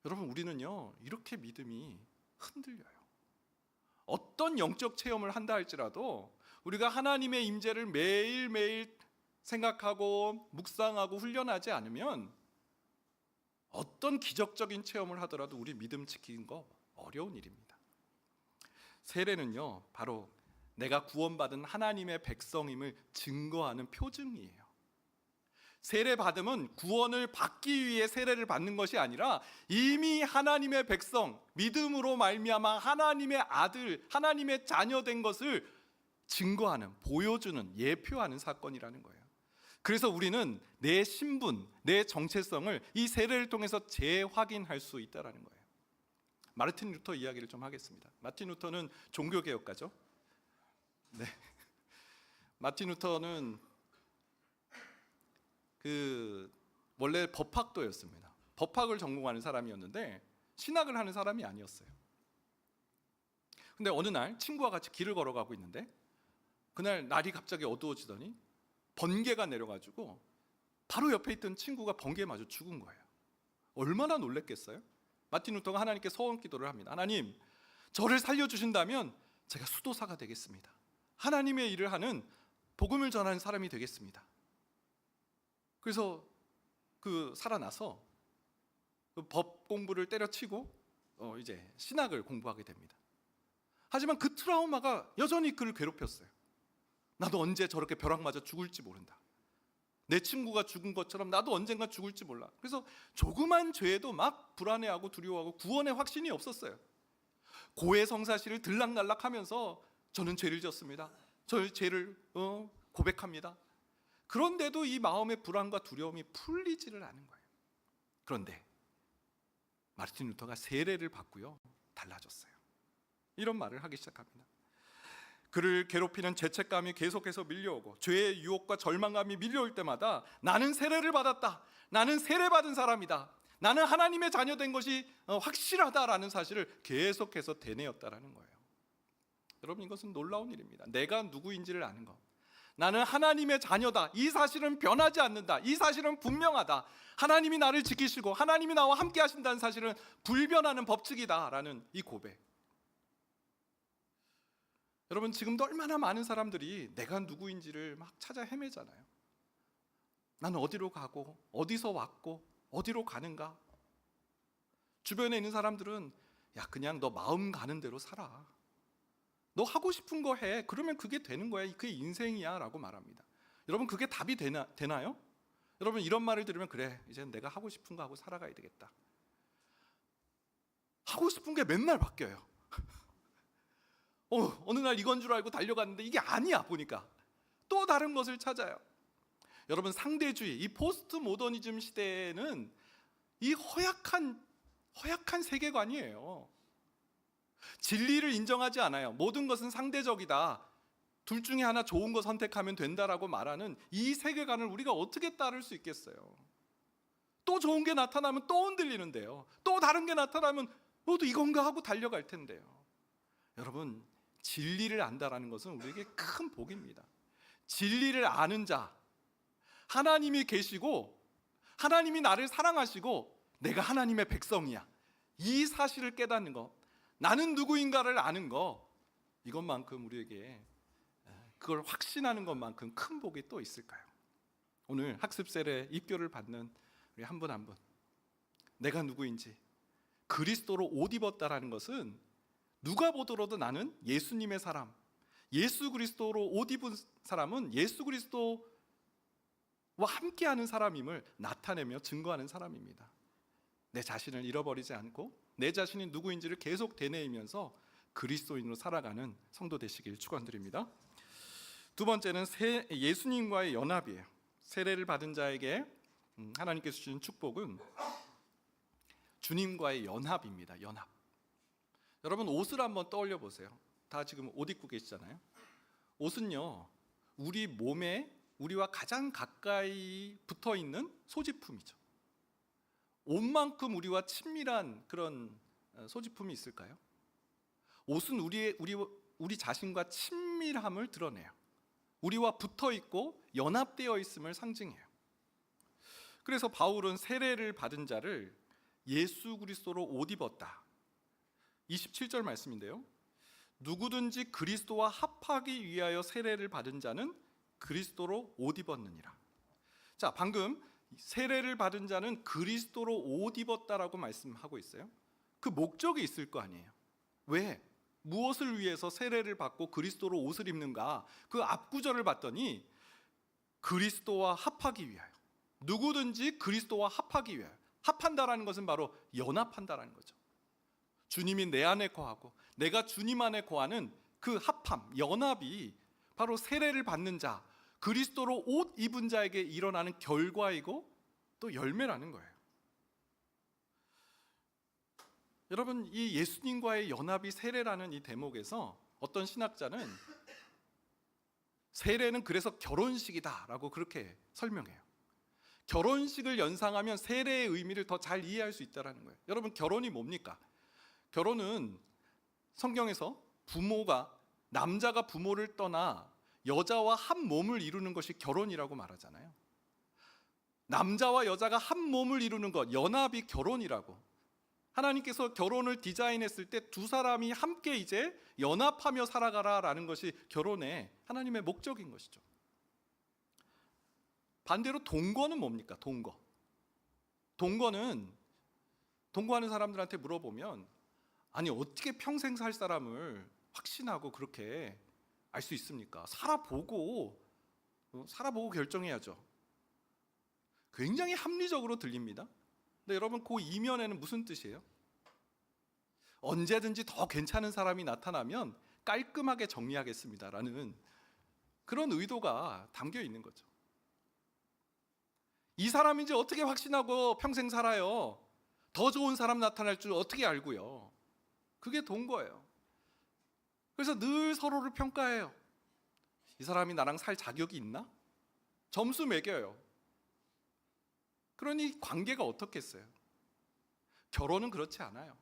여러분, 우리는요 이렇게 믿음이 흔들려요. 어떤 영적 체험을 한다 할지라도 우리가 하나님의 임재를 매일매일 생각하고 묵상하고 훈련하지 않으면 어떤 기적적인 체험을 하더라도 우리 믿음 지키는 거 어려운 일입니다. 세례는요 바로 내가 구원받은 하나님의 백성임을 증거하는 표징이에요. 세례 받음은 구원을 받기 위해 세례를 받는 것이 아니라 이미 하나님의 백성, 믿음으로 말미암아 하나님의 아들, 하나님의 자녀 된 것을 증거하는, 보여주는, 예표하는 사건이라는 거예요. 그래서 우리는 내 신분, 내 정체성을 이 세례를 통해서 재확인할 수 있다는 거예요. 마르틴 루터 이야기를 좀 하겠습니다. 마르틴 루터는 종교개혁가죠. 네. 마르틴 루터는 원래 법학도였습니다. 법학을 전공하는 사람이었는데 신학을 하는 사람이 아니었어요. 근데 어느 날 친구와 같이 길을 걸어가고 있는데 그날 날이 갑자기 어두워지더니 번개가 내려가지고 바로 옆에 있던 친구가 번개에 맞아 죽은 거예요. 얼마나 놀랬겠어요? 마틴 루터가 하나님께 서원 기도를 합니다. 하나님, 저를 살려주신다면 제가 수도사가 되겠습니다. 하나님의 일을 하는, 복음을 전하는 사람이 되겠습니다. 그래서 살아나서 법 공부를 때려치고 이제 신학을 공부하게 됩니다. 하지만 그 트라우마가 여전히 그를 괴롭혔어요. 나도 언제 저렇게 벼락 맞아 죽을지 모른다. 내 친구가 죽은 것처럼 나도 언젠가 죽을지 몰라. 그래서 조그만 죄에도 막 불안해하고 두려워하고 구원의 확신이 없었어요. 고해성사시를 들락날락하면서 저는 죄를 지었습니다. 저의 죄를 고백합니다. 그런데도 이 마음의 불안과 두려움이 풀리지를 않은 거예요. 그런데 마르틴 루터가 세례를 받고요 달라졌어요. 이런 말을 하기 시작합니다. 그를 괴롭히는 죄책감이 계속해서 밀려오고 죄의 유혹과 절망감이 밀려올 때마다 나는 세례를 받았다, 나는 세례받은 사람이다, 나는 하나님의 자녀 된 것이 확실하다라는 사실을 계속해서 되뇌었다라는 거예요. 여러분, 이것은 놀라운 일입니다. 내가 누구인지를 아는 것, 나는 하나님의 자녀다, 이 사실은 변하지 않는다, 이 사실은 분명하다, 하나님이 나를 지키시고 하나님이 나와 함께 하신다는 사실은 불변하는 법칙이다라는 이 고백. 여러분, 지금도 얼마나 많은 사람들이 내가 누구인지를 막 찾아 헤매잖아요. 나는 어디로 가고 어디서 왔고 어디로 가는가. 주변에 있는 사람들은 야, 그냥 너 마음 가는 대로 살아, 너 하고 싶은 거 해, 그러면 그게 되는 거야, 그게 인생이야 라고 말합니다. 여러분, 그게 답이 되나요? 여러분, 이런 말을 들으면 그래, 이제 내가 하고 싶은 거 하고 살아가야 되겠다. 하고 싶은 게 맨날 바뀌어요. 어느 날 이건 줄 알고 달려갔는데 이게 아니야 보니까 또 다른 것을 찾아요. 여러분, 상대주의, 이 포스트 모더니즘 시대에는 이 허약한 세계관이에요. 진리를 인정하지 않아요. 모든 것은 상대적이다. 둘 중에 하나 좋은 거 선택하면 된다라고 말하는 이 세계관을 우리가 어떻게 따를 수 있겠어요? 또 좋은 게 나타나면 또 흔들리는데요. 또 다른 게 나타나면 모두 이건가 하고 달려갈 텐데요. 여러분, 진리를 안다라는 것은 우리에게 큰 복입니다. 진리를 아는 자, 하나님이 계시고 하나님이 나를 사랑하시고 내가 하나님의 백성이야, 이 사실을 깨닫는 것, 나는 누구인가를 아는 것, 이것만큼 우리에게, 그걸 확신하는 것만큼 큰 복이 또 있을까요? 오늘 학습 세례 입교를 받는 우리 한 분 한 분, 내가 누구인지 그리스도로 옷 입었다라는 것은 누가 보더라도 나는 예수님의 사람, 예수 그리스도로 옷 입은 사람은 예수 그리스도와 함께하는 사람임을 나타내며 증거하는 사람입니다. 내 자신을 잃어버리지 않고 내 자신이 누구인지를 계속 되뇌이면서 그리스도인으로 살아가는 성도 되시길 축원드립니다. 두 번째는 예수님과의 연합이에요. 세례를 받은 자에게 하나님께서 주신 축복은 주님과의 연합입니다. 연합. 여러분, 옷을 한번 떠올려 보세요. 다 지금 옷 입고 계시잖아요. 옷은요, 우리 몸에 우리와 가장 가까이 붙어 있는 소지품이죠. 옷만큼 우리와 친밀한 그런 소지품이 있을까요? 옷은 우리 자신과 친밀함을 드러내요. 우리와 붙어 있고 연합되어 있음을 상징해요. 그래서 바울은 세례를 받은 자를 예수 그리스도로 옷 입었다. 27절 말씀인데요. 누구든지 그리스도와 합하기 위하여 세례를 받은 자는 그리스도로 옷 입었느니라. 자, 방금 세례를 받은 자는 그리스도로 옷 입었다라고 말씀하고 있어요. 그 목적이 있을 거 아니에요. 왜? 무엇을 위해서 세례를 받고 그리스도로 옷을 입는가? 그 앞구절을 봤더니 그리스도와 합하기 위하여, 누구든지 그리스도와 합하기 위하여. 합한다라는 것은 바로 연합한다라는 거죠. 주님이 내 안에 거하고 내가 주님 안에 거하는 그 합함, 연합이 바로 세례를 받는 자, 그리스도로 옷 입은 자에게 일어나는 결과이고 또 열매라는 거예요. 여러분, 이 예수님과의 연합이 세례라는 이 대목에서 어떤 신학자는 세례는 그래서 결혼식이다라고 그렇게 설명해요. 결혼식을 연상하면 세례의 의미를 더 잘 이해할 수 있다는 거예요. 여러분, 결혼이 뭡니까? 결혼은 성경에서 남자가 부모를 떠나 여자와 한 몸을 이루는 것이 결혼이라고 말하잖아요. 남자와 여자가 한 몸을 이루는 것, 연합이 결혼이라고. 하나님께서 결혼을 디자인했을 때 두 사람이 함께 이제 연합하며 살아가라라는 것이 결혼의 하나님의 목적인 것이죠. 반대로 동거는 뭡니까? 동거는 동거하는 사람들한테 물어보면, 아니 어떻게 평생 살 사람을 확신하고 그렇게 알 수 있습니까? 살아보고 결정해야죠. 굉장히 합리적으로 들립니다. 근데 여러분, 그 이면에는 무슨 뜻이에요? 언제든지 더 괜찮은 사람이 나타나면 깔끔하게 정리하겠습니다라는 그런 의도가 담겨 있는 거죠. 이 사람인지 어떻게 확신하고 평생 살아요? 더 좋은 사람 나타날 줄 어떻게 알고요? 그게 동거예요. 그래서 늘 서로를 평가해요. 이 사람이 나랑 살 자격이 있나? 점수 매겨요. 그러니 관계가 어떻겠어요? 결혼은 그렇지 않아요.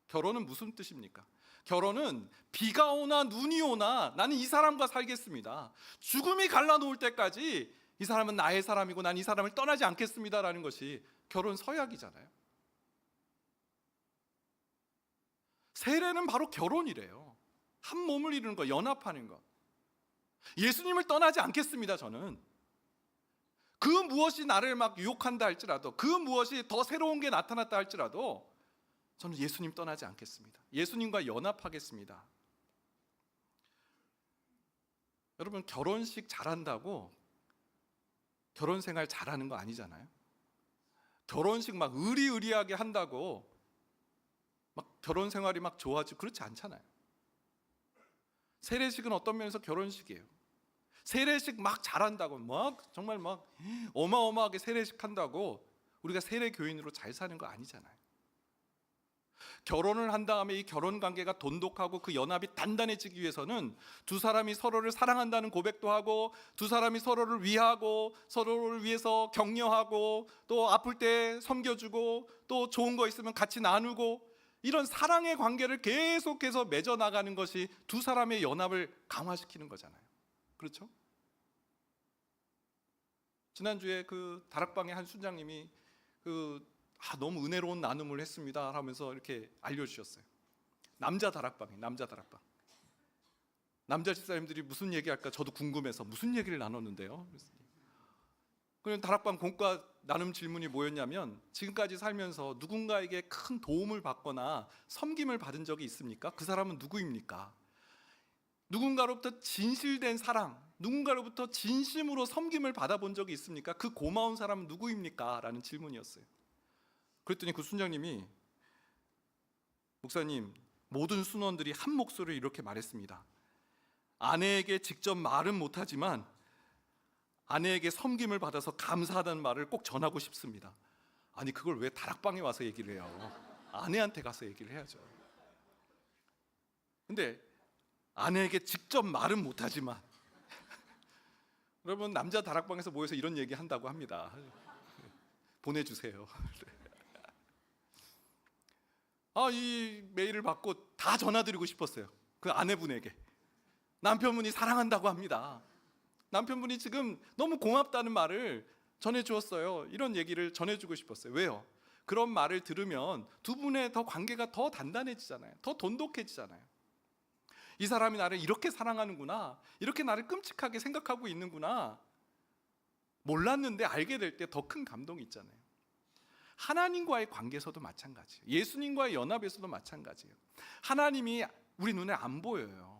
결혼은 무슨 뜻입니까? 결혼은 비가 오나 눈이 오나 나는 이 사람과 살겠습니다. 죽음이 갈라놓을 때까지 이 사람은 나의 사람이고 난 이 사람을 떠나지 않겠습니다라는 것이 결혼 서약이잖아요. 세례는 바로 결혼이래요. 한 몸을 이루는 것, 연합하는 것. 예수님을 떠나지 않겠습니다. 저는 그 무엇이 나를 막 유혹한다 할지라도, 그 무엇이 더 새로운 게 나타났다 할지라도 저는 예수님 떠나지 않겠습니다. 예수님과 연합하겠습니다. 여러분, 결혼식 잘한다고 결혼 생활 잘하는 거 아니잖아요. 결혼식 막 의리의리하게 한다고 막 결혼 생활이 막 좋아지고 그렇지 않잖아요. 세례식은 어떤 면에서 결혼식이에요. 세례식 막 잘한다고 막 정말 막 어마어마하게 세례식 한다고 우리가 세례 교인으로 잘 사는 거 아니잖아요. 결혼을 한 다음에 이 결혼 관계가 돈독하고 그 연합이 단단해지기 위해서는 두 사람이 서로를 사랑한다는 고백도 하고, 두 사람이 서로를 위하고, 서로를 위해서 격려하고, 또 아플 때 섬겨주고, 또 좋은 거 있으면 같이 나누고, 이런 사랑의 관계를 계속해서 맺어 나가는 것이 두 사람의 연합을 강화시키는 거잖아요. 그렇죠? 지난주에 그 다락방의 한 순장님이 너무 은혜로운 나눔을 했습니다 하면서 이렇게 알려주셨어요. 남자 다락방. 남자 집사님들이 무슨 얘기할까 저도 궁금해서 무슨 얘기를 나눴는데요. 그럼 다락방 공과 나눔 질문이 뭐였냐면, 지금까지 살면서 누군가에게 큰 도움을 받거나 섬김을 받은 적이 있습니까? 그 사람은 누구입니까? 누군가로부터 진실된 사랑, 누군가로부터 진심으로 섬김을 받아본 적이 있습니까? 그 고마운 사람은 누구입니까? 라는 질문이었어요. 그랬더니 그 순장님이, 목사님, 모든 순원들이 한 목소리로 이렇게 말했습니다. 아내에게 직접 말은 못하지만 아내에게 섬김을 받아서 감사하다는 말을 꼭 전하고 싶습니다. 아니, 그걸 왜 다락방에 와서 얘기를 해요? 아내한테 가서 얘기를 해야죠. 근데 아내에게 직접 말은 못하지만 여러분, 남자 다락방에서 모여서 이런 얘기 한다고 합니다. 보내주세요. 이 메일을 받고 다 전화드리고 싶었어요. 그 아내분에게. 남편분이 사랑한다고 합니다. 남편분이 지금 너무 고맙다는 말을 전해주었어요. 이런 얘기를 전해주고 싶었어요. 왜요? 그런 말을 들으면 두 분의 더 관계가 더 단단해지잖아요. 더 돈독해지잖아요. 이 사람이 나를 이렇게 사랑하는구나, 이렇게 나를 끔찍하게 생각하고 있는구나, 몰랐는데 알게 될 때 더 큰 감동이 있잖아요. 하나님과의 관계에서도 마찬가지예요. 예수님과의 연합에서도 마찬가지예요. 하나님이 우리 눈에 안 보여요.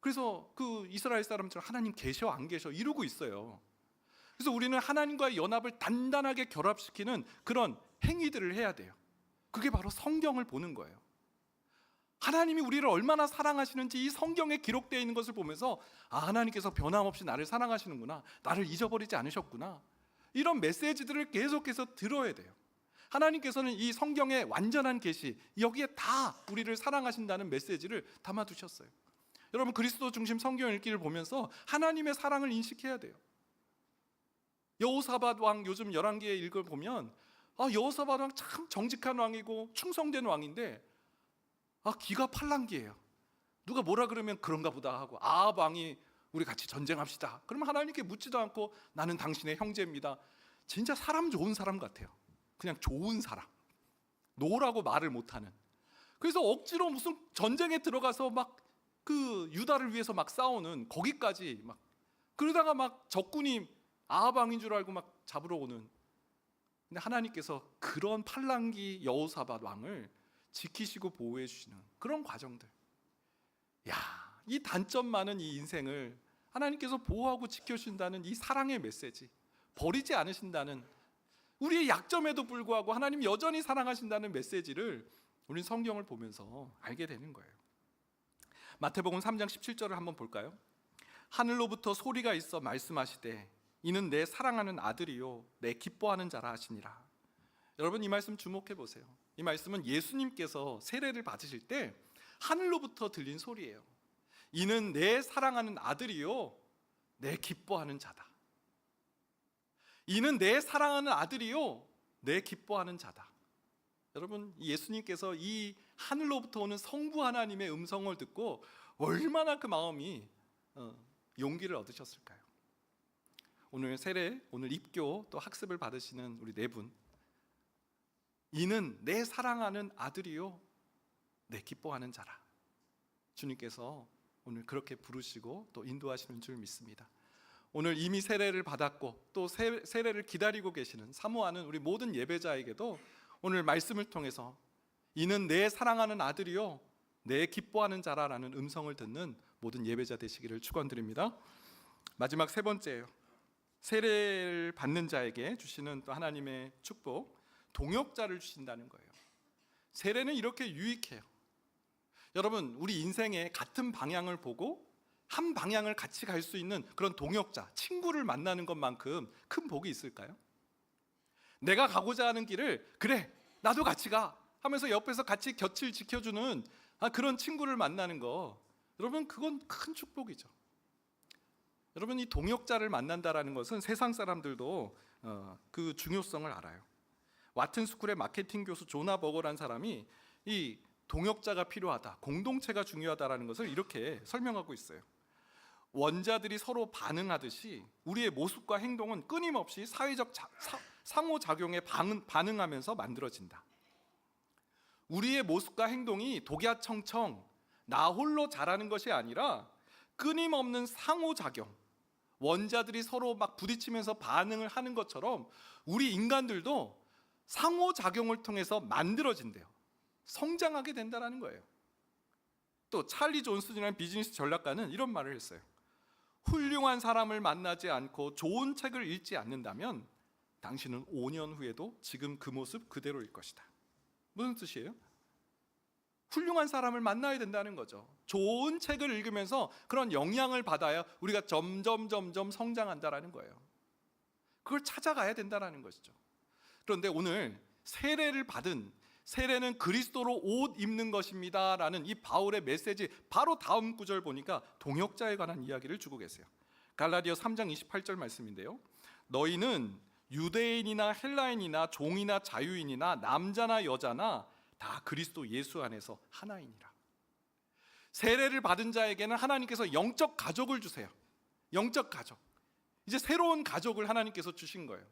그래서 그 이스라엘 사람처럼 하나님 계셔 안 계셔 이러고 있어요. 그래서 우리는 하나님과의 연합을 단단하게 결합시키는 그런 행위들을 해야 돼요. 그게 바로 성경을 보는 거예요. 하나님이 우리를 얼마나 사랑하시는지 이 성경에 기록되어 있는 것을 보면서, 하나님께서 변함없이 나를 사랑하시는구나, 나를 잊어버리지 않으셨구나, 이런 메시지들을 계속해서 들어야 돼요. 하나님께서는 이 성경의 완전한 계시, 여기에 다 우리를 사랑하신다는 메시지를 담아두셨어요. 여러분, 그리스도 중심 성경 읽기를 보면서 하나님의 사랑을 인식해야 돼요. 여호사밧 왕, 요즘 열왕기에 읽어보면 여호사밧 왕 참 정직한 왕이고 충성된 왕인데 기가 팔랑귀예요. 누가 뭐라 그러면 그런가 보다 하고, 아합 왕이 우리 같이 전쟁합시다 그러면 하나님께 묻지도 않고 나는 당신의 형제입니다. 진짜 사람 좋은 사람 같아요. 그냥 좋은 사람, 노라고 말을 못하는. 그래서 억지로 무슨 전쟁에 들어가서 막 그 유다를 위해서 막 싸우는, 거기까지 막, 그러다가 막 적군이 아합 왕인 줄 알고 막 잡으러 오는. 근데 하나님께서 그런 팔랑귀 여호사밧 왕을 지키시고 보호해 주시는 그런 과정들. 이 단점 많은 이 인생을 하나님께서 보호하고 지켜주신다는 이 사랑의 메시지, 버리지 않으신다는, 우리의 약점에도 불구하고 하나님 여전히 사랑하신다는 메시지를 우리는 성경을 보면서 알게 되는 거예요. 마태복음 3장 17절을 한번 볼까요? 하늘로부터 소리가 있어 말씀하시되 이는 내 사랑하는 아들이요 내 기뻐하는 자라 하시니라. 여러분, 이 말씀 주목해 보세요. 이 말씀은 예수님께서 세례를 받으실 때 하늘로부터 들린 소리예요. 이는 내 사랑하는 아들이요 내 기뻐하는 자다. 이는 내 사랑하는 아들이요 내 기뻐하는 자다. 여러분, 예수님께서 이 하늘로부터 오는 성부 하나님의 음성을 듣고 얼마나 그 마음이 용기를 얻으셨을까요? 오늘 세례, 오늘 입교, 또 학습을 받으시는 우리 네 분, 이는 내 사랑하는 아들이요 내 기뻐하는 자라. 주님께서 오늘 그렇게 부르시고 또 인도하시는 줄 믿습니다. 오늘 이미 세례를 받았고 또 세례를 기다리고 계시는, 사모하는 우리 모든 예배자에게도 오늘 말씀을 통해서 이는 내 사랑하는 아들이요 내 기뻐하는 자라라는 음성을 듣는 모든 예배자 되시기를 축원드립니다. 마지막 세 번째예요. 세례를 받는 자에게 주시는 또 하나님의 축복, 동역자를 주신다는 거예요. 세례는 이렇게 유익해요. 여러분, 우리 인생에 같은 방향을 보고 한 방향을 같이 갈 수 있는 그런 동역자, 친구를 만나는 것만큼 큰 복이 있을까요? 내가 가고자 하는 길을 그래, 나도 같이 가 하면서 옆에서 같이 곁을 지켜주는 그런 친구를 만나는 거, 여러분, 그건 큰 축복이죠. 여러분, 이 동역자를 만난다라는 것은 세상 사람들도 그 중요성을 알아요. 와튼 스쿨의 마케팅 교수 조나 버거라는 사람이 이 동역자가 필요하다, 공동체가 중요하다라는 것을 이렇게 설명하고 있어요. 원자들이 서로 반응하듯이 우리의 모습과 행동은 끊임없이 사회적 상호작용에 반응하면서 만들어진다. 우리의 모습과 행동이 독야청청 나 홀로 잘하는 것이 아니라 끊임없는 상호작용, 원자들이 서로 막 부딪히면서 반응을 하는 것처럼 우리 인간들도 상호작용을 통해서 만들어진대요. 성장하게 된다는 거예요. 또 찰리 존슨이라는 비즈니스 전략가는 이런 말을 했어요. 훌륭한 사람을 만나지 않고 좋은 책을 읽지 않는다면 당신은 5년 후에도 지금 그 모습 그대로일 것이다. 무슨 뜻이에요? 훌륭한 사람을 만나야 된다는 거죠. 좋은 책을 읽으면서 그런 영향을 받아야 우리가 점점 성장한다라는 거예요. 그걸 찾아가야 된다는 것이죠. 그런데 오늘 세례는 그리스도로 옷 입는 것입니다 라는 이 바울의 메시지 바로 다음 구절 보니까 동역자에 관한 이야기를 주고 계세요. 갈라디아 3장 28절 말씀인데요, 너희는 유대인이나 헬라인이나 종이나 자유인이나 남자나 여자나 다 그리스도 예수 안에서 하나이니라. 세례를 받은 자에게는 하나님께서 영적 가족을 주세요. 영적 가족, 이제 새로운 가족을 하나님께서 주신 거예요.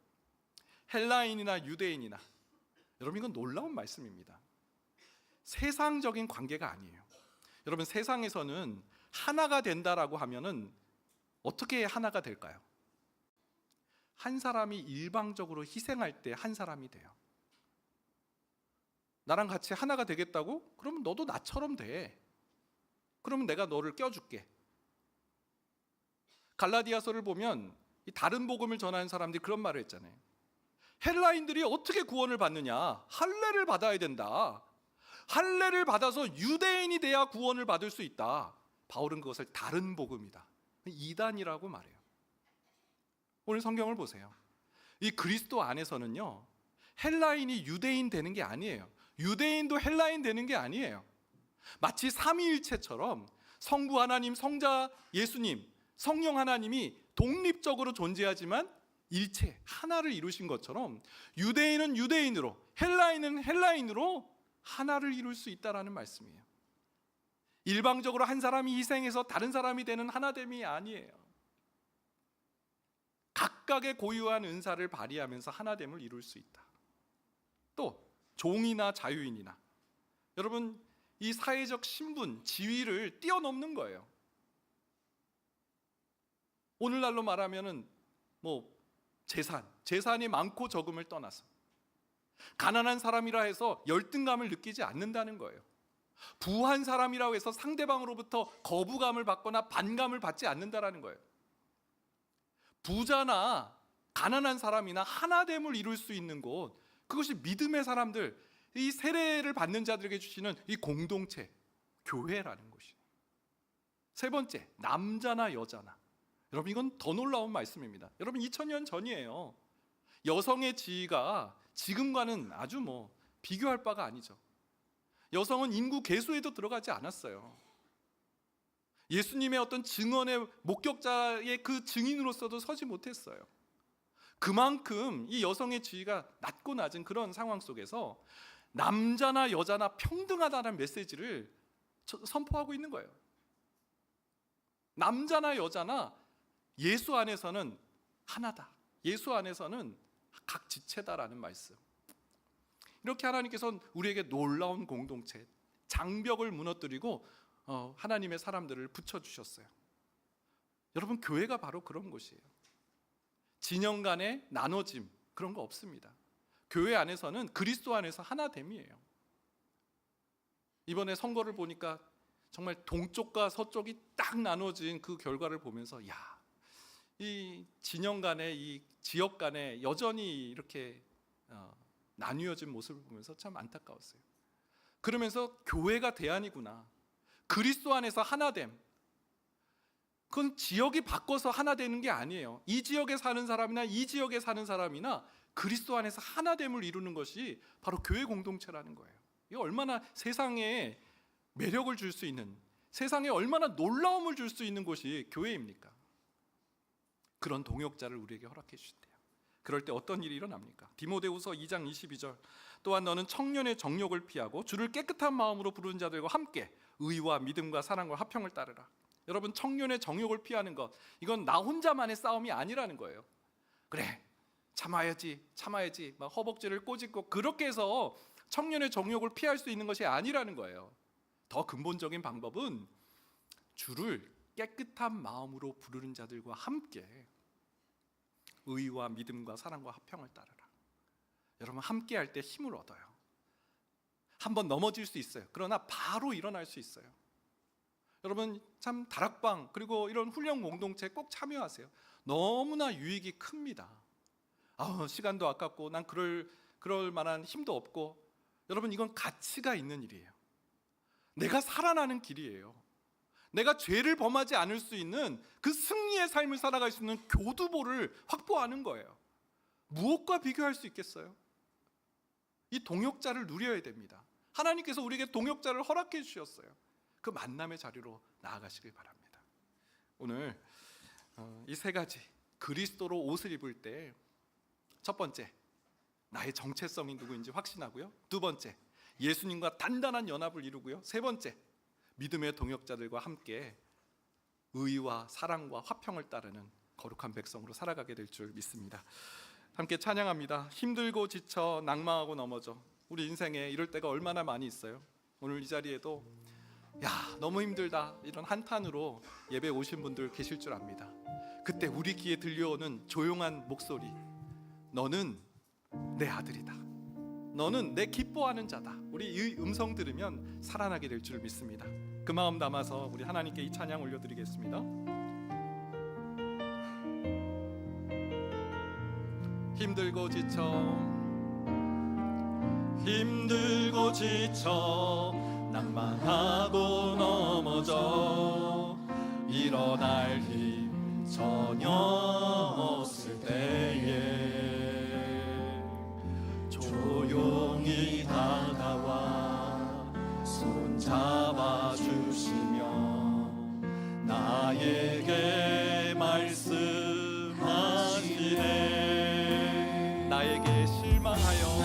헬라인이나 유대인이나, 여러분, 이건 놀라운 말씀입니다. 세상적인 관계가 아니에요. 여러분, 세상에서는 하나가 된다라고 하면은 어떻게 하나가 될까요? 한 사람이 일방적으로 희생할 때 한 사람이 돼요. 나랑 같이 하나가 되겠다고? 그러면 너도 나처럼 돼. 그러면 내가 너를 껴줄게. 갈라디아서를 보면 이 다른 복음을 전하는 사람들이 그런 말을 했잖아요. 헬라인들이 어떻게 구원을 받느냐? 할례를 받아야 된다. 할례를 받아서 유대인이 돼야 구원을 받을 수 있다. 바울은 그것을 다른 복음이다, 이단이라고 말해요. 오늘 성경을 보세요. 이 그리스도 안에서는요, 헬라인이 유대인 되는 게 아니에요. 유대인도 헬라인 되는 게 아니에요. 마치 삼위일체처럼 성부 하나님, 성자 예수님, 성령 하나님이 독립적으로 존재하지만 일체 하나를 이루신 것처럼 유대인은 유대인으로, 헬라인은 헬라인으로 하나를 이룰 수 있다라는 말씀이에요. 일방적으로 한 사람이 희생해서 다른 사람이 되는 하나됨이 아니에요. 각각의 고유한 은사를 발휘하면서 하나됨을 이룰 수 있다. 또 종이나 자유인이나, 여러분, 이 사회적 신분, 지위를 뛰어넘는 거예요. 오늘날로 말하면은 재산이 많고 적음을 떠나서 가난한 사람이라 해서 열등감을 느끼지 않는다는 거예요. 부한 사람이라고 해서 상대방으로부터 거부감을 받거나 반감을 받지 않는다라는 거예요. 부자나 가난한 사람이나 하나됨을 이룰 수 있는 곳, 그것이 믿음의 사람들, 이 세례를 받는 자들에게 주시는 이 공동체, 교회라는 것이에요. 세 번째, 남자나 여자나. 여러분, 이건 더 놀라운 말씀입니다. 여러분, 2000년 전이에요. 여성의 지위가 지금과는 아주 비교할 바가 아니죠. 여성은 인구 계수에도 들어가지 않았어요. 예수님의 어떤 증언의 목격자의 그 증인으로서도 서지 못했어요. 그만큼 이 여성의 지위가 낮고 낮은 그런 상황 속에서 남자나 여자나 평등하다는 메시지를 선포하고 있는 거예요. 남자나 여자나 예수 안에서는 하나다. 예수 안에서는 각 지체다라는 말씀. 이렇게 하나님께서는 우리에게 놀라운 공동체, 장벽을 무너뜨리고 하나님의 사람들을 붙여주셨어요. 여러분, 교회가 바로 그런 곳이에요. 진영 간의 나눠짐, 그런 거 없습니다. 교회 안에서는 그리스도 안에서 하나됨이에요. 이번에 선거를 보니까 정말 동쪽과 서쪽이 딱 나눠진 그 결과를 보면서 이 진영 간의, 이 지역 간에 여전히 이렇게 나뉘어진 모습을 보면서 참 안타까웠어요. 그러면서 교회가 대안이구나. 그리스도 안에서 하나됨. 그건 지역이 바꿔서 하나 되는 게 아니에요. 이 지역에 사는 사람이나 이 지역에 사는 사람이나 그리스도 안에서 하나됨을 이루는 것이 바로 교회 공동체라는 거예요. 이게 얼마나 세상에 매력을 줄 수 있는, 세상에 얼마나 놀라움을 줄 수 있는 곳이 교회입니까? 그런 동역자를 우리에게 허락해 주신대요. 그럴 때 어떤 일이 일어납니까? 디모데후서 2장 22절. 또한 너는 청년의 정욕을 피하고 주를 깨끗한 마음으로 부르는 자들과 함께 의와 믿음과 사랑과 화평을 따르라. 여러분, 청년의 정욕을 피하는 것, 이건 나 혼자만의 싸움이 아니라는 거예요. 그래, 참아야지 막 허벅지를 꼬집고 그렇게 해서 청년의 정욕을 피할 수 있는 것이 아니라는 거예요. 더 근본적인 방법은 주를 깨끗한 마음으로 부르는 자들과 함께 의와 믿음과 사랑과 화평을 따르라. 여러분, 함께 할 때 힘을 얻어요. 한번 넘어질 수 있어요. 그러나 바로 일어날 수 있어요. 여러분, 참 다락방 그리고 이런 훈련 공동체 꼭 참여하세요. 너무나 유익이 큽니다. 시간도 아깝고 난 그럴 만한 힘도 없고, 여러분, 이건 가치가 있는 일이에요. 내가 살아나는 길이에요. 내가 죄를 범하지 않을 수 있는 그 승리의 삶을 살아갈 수 있는 교두보를 확보하는 거예요. 무엇과 비교할 수 있겠어요? 이 동역자를 누려야 됩니다. 하나님께서 우리에게 동역자를 허락해 주셨어요. 그 만남의 자리로 나아가시길 바랍니다. 오늘 이 세 가지, 그리스도로 옷을 입을 때 첫 번째, 나의 정체성이 누구인지 확신하고요. 두 번째, 예수님과 단단한 연합을 이루고요. 세 번째, 믿음의 동역자들과 함께 의와 사랑과 화평을 따르는 거룩한 백성으로 살아가게 될 줄 믿습니다. 함께 찬양합니다. 힘들고 지쳐 낭망하고 넘어져. 우리 인생에 이럴 때가 얼마나 많이 있어요. 오늘 이 자리에도 너무 힘들다, 이런 한탄으로 예배 오신 분들 계실 줄 압니다. 그때 우리 귀에 들려오는 조용한 목소리, 너는 내 아들이다, 너는 내 기뻐하는 자다. 우리 이 음성 들으면 살아나게 될 줄 믿습니다. 그 마음 담아서 우리 하나님께 이 찬양 올려드리겠습니다. 힘들고 지쳐 낭만하고 넘어져 일어날 힘 전혀 없을 때에 조용히 다가와 손 잡아주시며 나에게 말씀하시네. 나에게 실망하여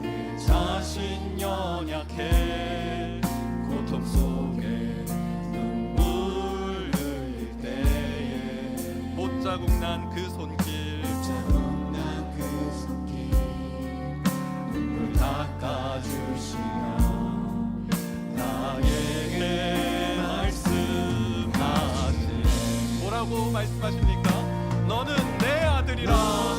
내 자신 연약해 고통 속에 눈물 흘릴 때에 못자국 난 그 손길 눈물 닦아주시며 나에게 말씀하시네. 뭐라고 말씀하십니까? 너는 내 아들이라.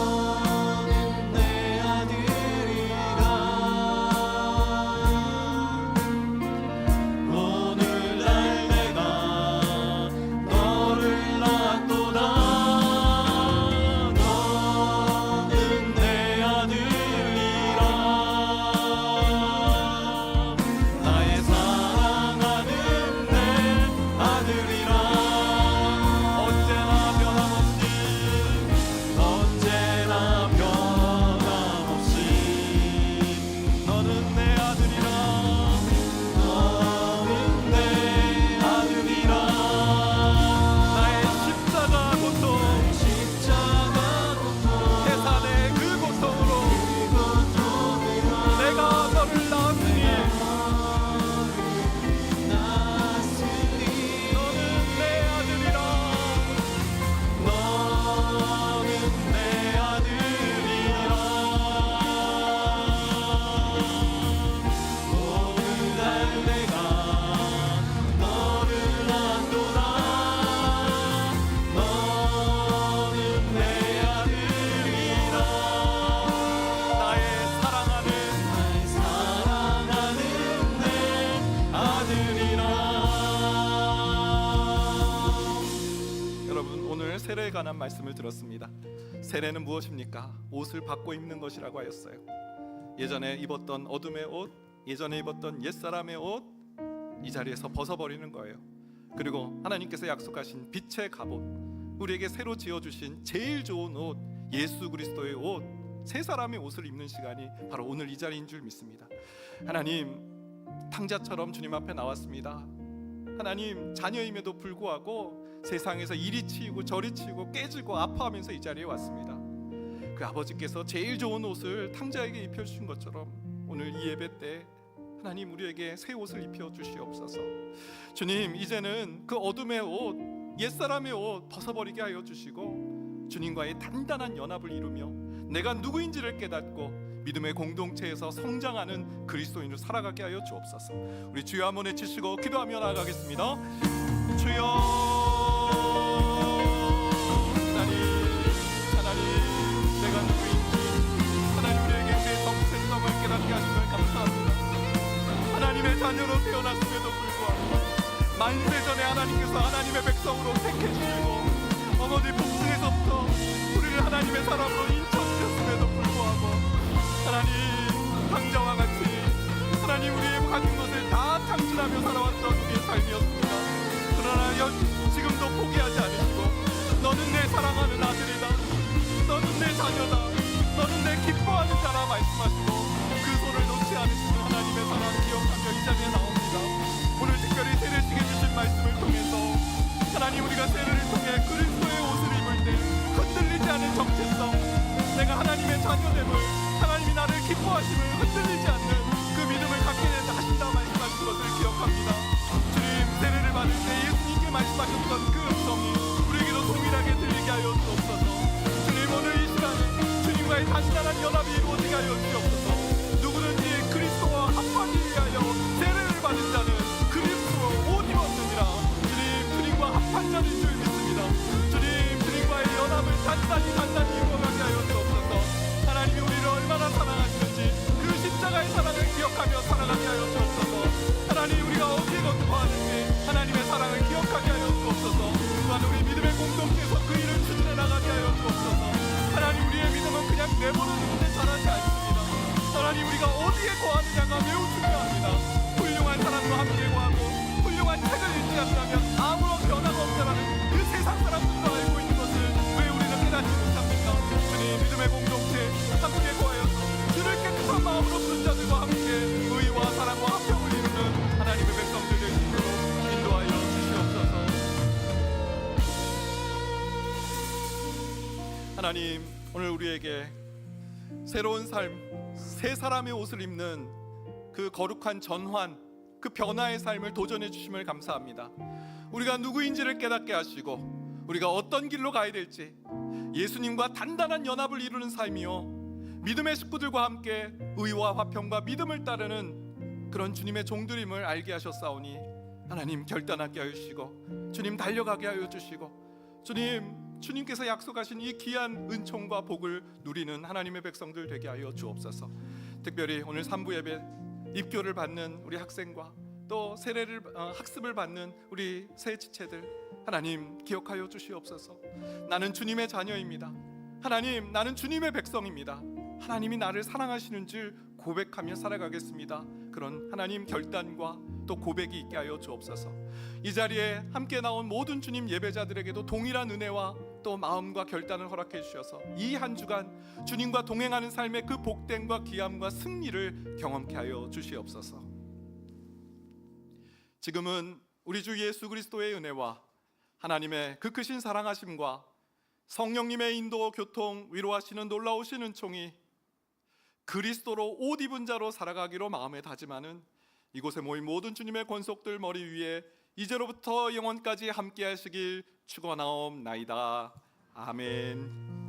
세례에 관한 말씀을 들었습니다. 세례는 무엇입니까? 옷을 바꿔 입는 것이라고 하였어요. 예전에 입었던 어둠의 옷, 예전에 입었던 옛사람의 옷, 이 자리에서 벗어버리는 거예요. 그리고 하나님께서 약속하신 빛의 갑옷, 우리에게 새로 지어주신 제일 좋은 옷, 예수 그리스도의 옷, 새 사람의 옷을 입는 시간이 바로 오늘 이 자리인 줄 믿습니다. 하나님, 탕자처럼 주님 앞에 나왔습니다. 하나님, 자녀임에도 불구하고 세상에서 이리 치이고 저리 치이고 깨지고 아파하면서 이 자리에 왔습니다. 그 아버지께서 제일 좋은 옷을 탕자에게 입혀주신 것처럼 오늘 이 예배 때 하나님, 우리에게 새 옷을 입혀 주시옵소서. 주님, 이제는 그 어둠의 옷, 옛사람의 옷 벗어버리게 하여 주시고 주님과의 단단한 연합을 이루며 내가 누구인지를 깨닫고 믿음의 공동체에서 성장하는 그리스도인으로 살아가게 하여 주옵소서. 우리 주여 한번 외치시고 기도하며 나아가겠습니다. 주여, 하나님, 내가 누구인지 하나님, 우리에게 내 정체성을 깨닫게 하신 걸 감사합니다. 하나님의 자녀로 태어났음에도 불구하고 만세전에 하나님께서 하나님의 백성으로 택해주시고 어머니 복중에서부터 우리를 하나님의 사람으로 인쳐주셨음에도 불구하고 하나님, 강자와 같이 하나님, 우리의 가진 것을 다 탕진하며 살아왔던 우리의 삶이었습니다. 그러나 지금도 포기하지 않으시고 너는 내 사랑하는 아들이다, 너는 내 자녀다, 너는 내 기뻐하는 자라 말씀하시고 그 손을 놓지 않으시는 하나님의 사랑 기억하며 이 자리에 나옵니다. 오늘 특별히 세례식에 주신 말씀을 통해서 하나님, 우리가 세례를 통해 그리스도의 옷을 입을 때 흔들리지 않은 정체성, 내가 하나님의 자녀됨을, 하나님이 나를 기뻐하심을 흔들리지 않는 그 믿음을 갖게 하신다 말씀하신 것을 기억합니다. 주님, 세례를 받을 때 예수님께 말씀하셨던 그 음성이 우리에게도 동일하게 들리게 하여 주옵소서. 주님, 오늘 이 시간에 주님과의 단단한 연합이 이루어지게 하여 주옵소서. 누구든지 그리스도와 합하기 위하여 세례를 받은 자는 그리스도로 옷 입었느니라. 주님, 주님과 합한 자는 줄 믿습니다. 주님, 주님과의 연합을 단단히 이루어가게 하여 주옵소서. 하나님이 우리를 얼마나 사랑하시는지 그 십자가의 사랑을 기억하며 살아가게 하여 주옵소서. 하나님, 우리가 어디에 거듭하는지 하나님의 사랑을 기억하게 하여 주옵소서. 또한 우리 믿음의 공동체에서 그 일을 추진해 나가게 하여 주옵소서. 하나님, 우리의 믿음은 그냥 내버려두는 데 자라지 않습니다. 하나님, 우리가 어디에 거하느냐가 매우 중요합니다. 훌륭한 사람과 함께 거하고 훌륭한 책을 읽지 않는다면 아무런 변화가 없다라는 그 세상 사람들도 알고 있는 것을 왜 우리는 깨닫지 못합니까? 주님, 믿음의 공동체 함께 거하여서 주를 깨끗한 마음으로 부른 자들과 함께 의와 사랑과 화평을 이루는 하나님의 백성들 되시도록 인도하여 주시옵소서. 하나님, 오늘 우리에게 새로운 삶, 새 사람의 옷을 입는 그 거룩한 전환, 그 변화의 삶을 도전해 주심을 감사합니다. 우리가 누구인지를 깨닫게 하시고 우리가 어떤 길로 가야 될지, 예수님과 단단한 연합을 이루는 삶이요, 믿음의 식구들과 함께 의와 화평과 믿음을 따르는 그런 주님의 종들임을 알게 하셨사오니 하나님, 결단하게 하여 주시고 주님, 달려가게 하여 주시고 주님께서 약속하신 이 귀한 은총과 복을 누리는 하나님의 백성들 되게 하여 주옵소서. 특별히 오늘 3부 예배 입교를 받는 우리 학생과 또 세례를 학습을 받는 우리 새 지체들, 하나님 기억하여 주시옵소서. 나는 주님의 자녀입니다. 하나님, 나는 주님의 백성입니다. 하나님이 나를 사랑하시는 줄 고백하며 살아가겠습니다. 그런 하나님 결단과 또 고백이 있게 하여 주옵소서. 이 자리에 함께 나온 모든 주님 예배자들에게도 동일한 은혜와 또 마음과 결단을 허락해 주셔서 이 한 주간 주님과 동행하는 삶의 그 복됨과 귀함과 승리를 경험케 하여 주시옵소서. 지금은 우리 주 예수 그리스도의 은혜와 하나님의 그 크신 사랑하심과 성령님의 인도, 교통, 위로하시는 놀라우신 은총이 그리스도로 옷 입은 자로 살아가기로 마음에 다짐하는 이곳에 모인 모든 주님의 권속들 머리 위에 이제로부터 영원까지 함께 하시길 축원하옵나이다. 아멘.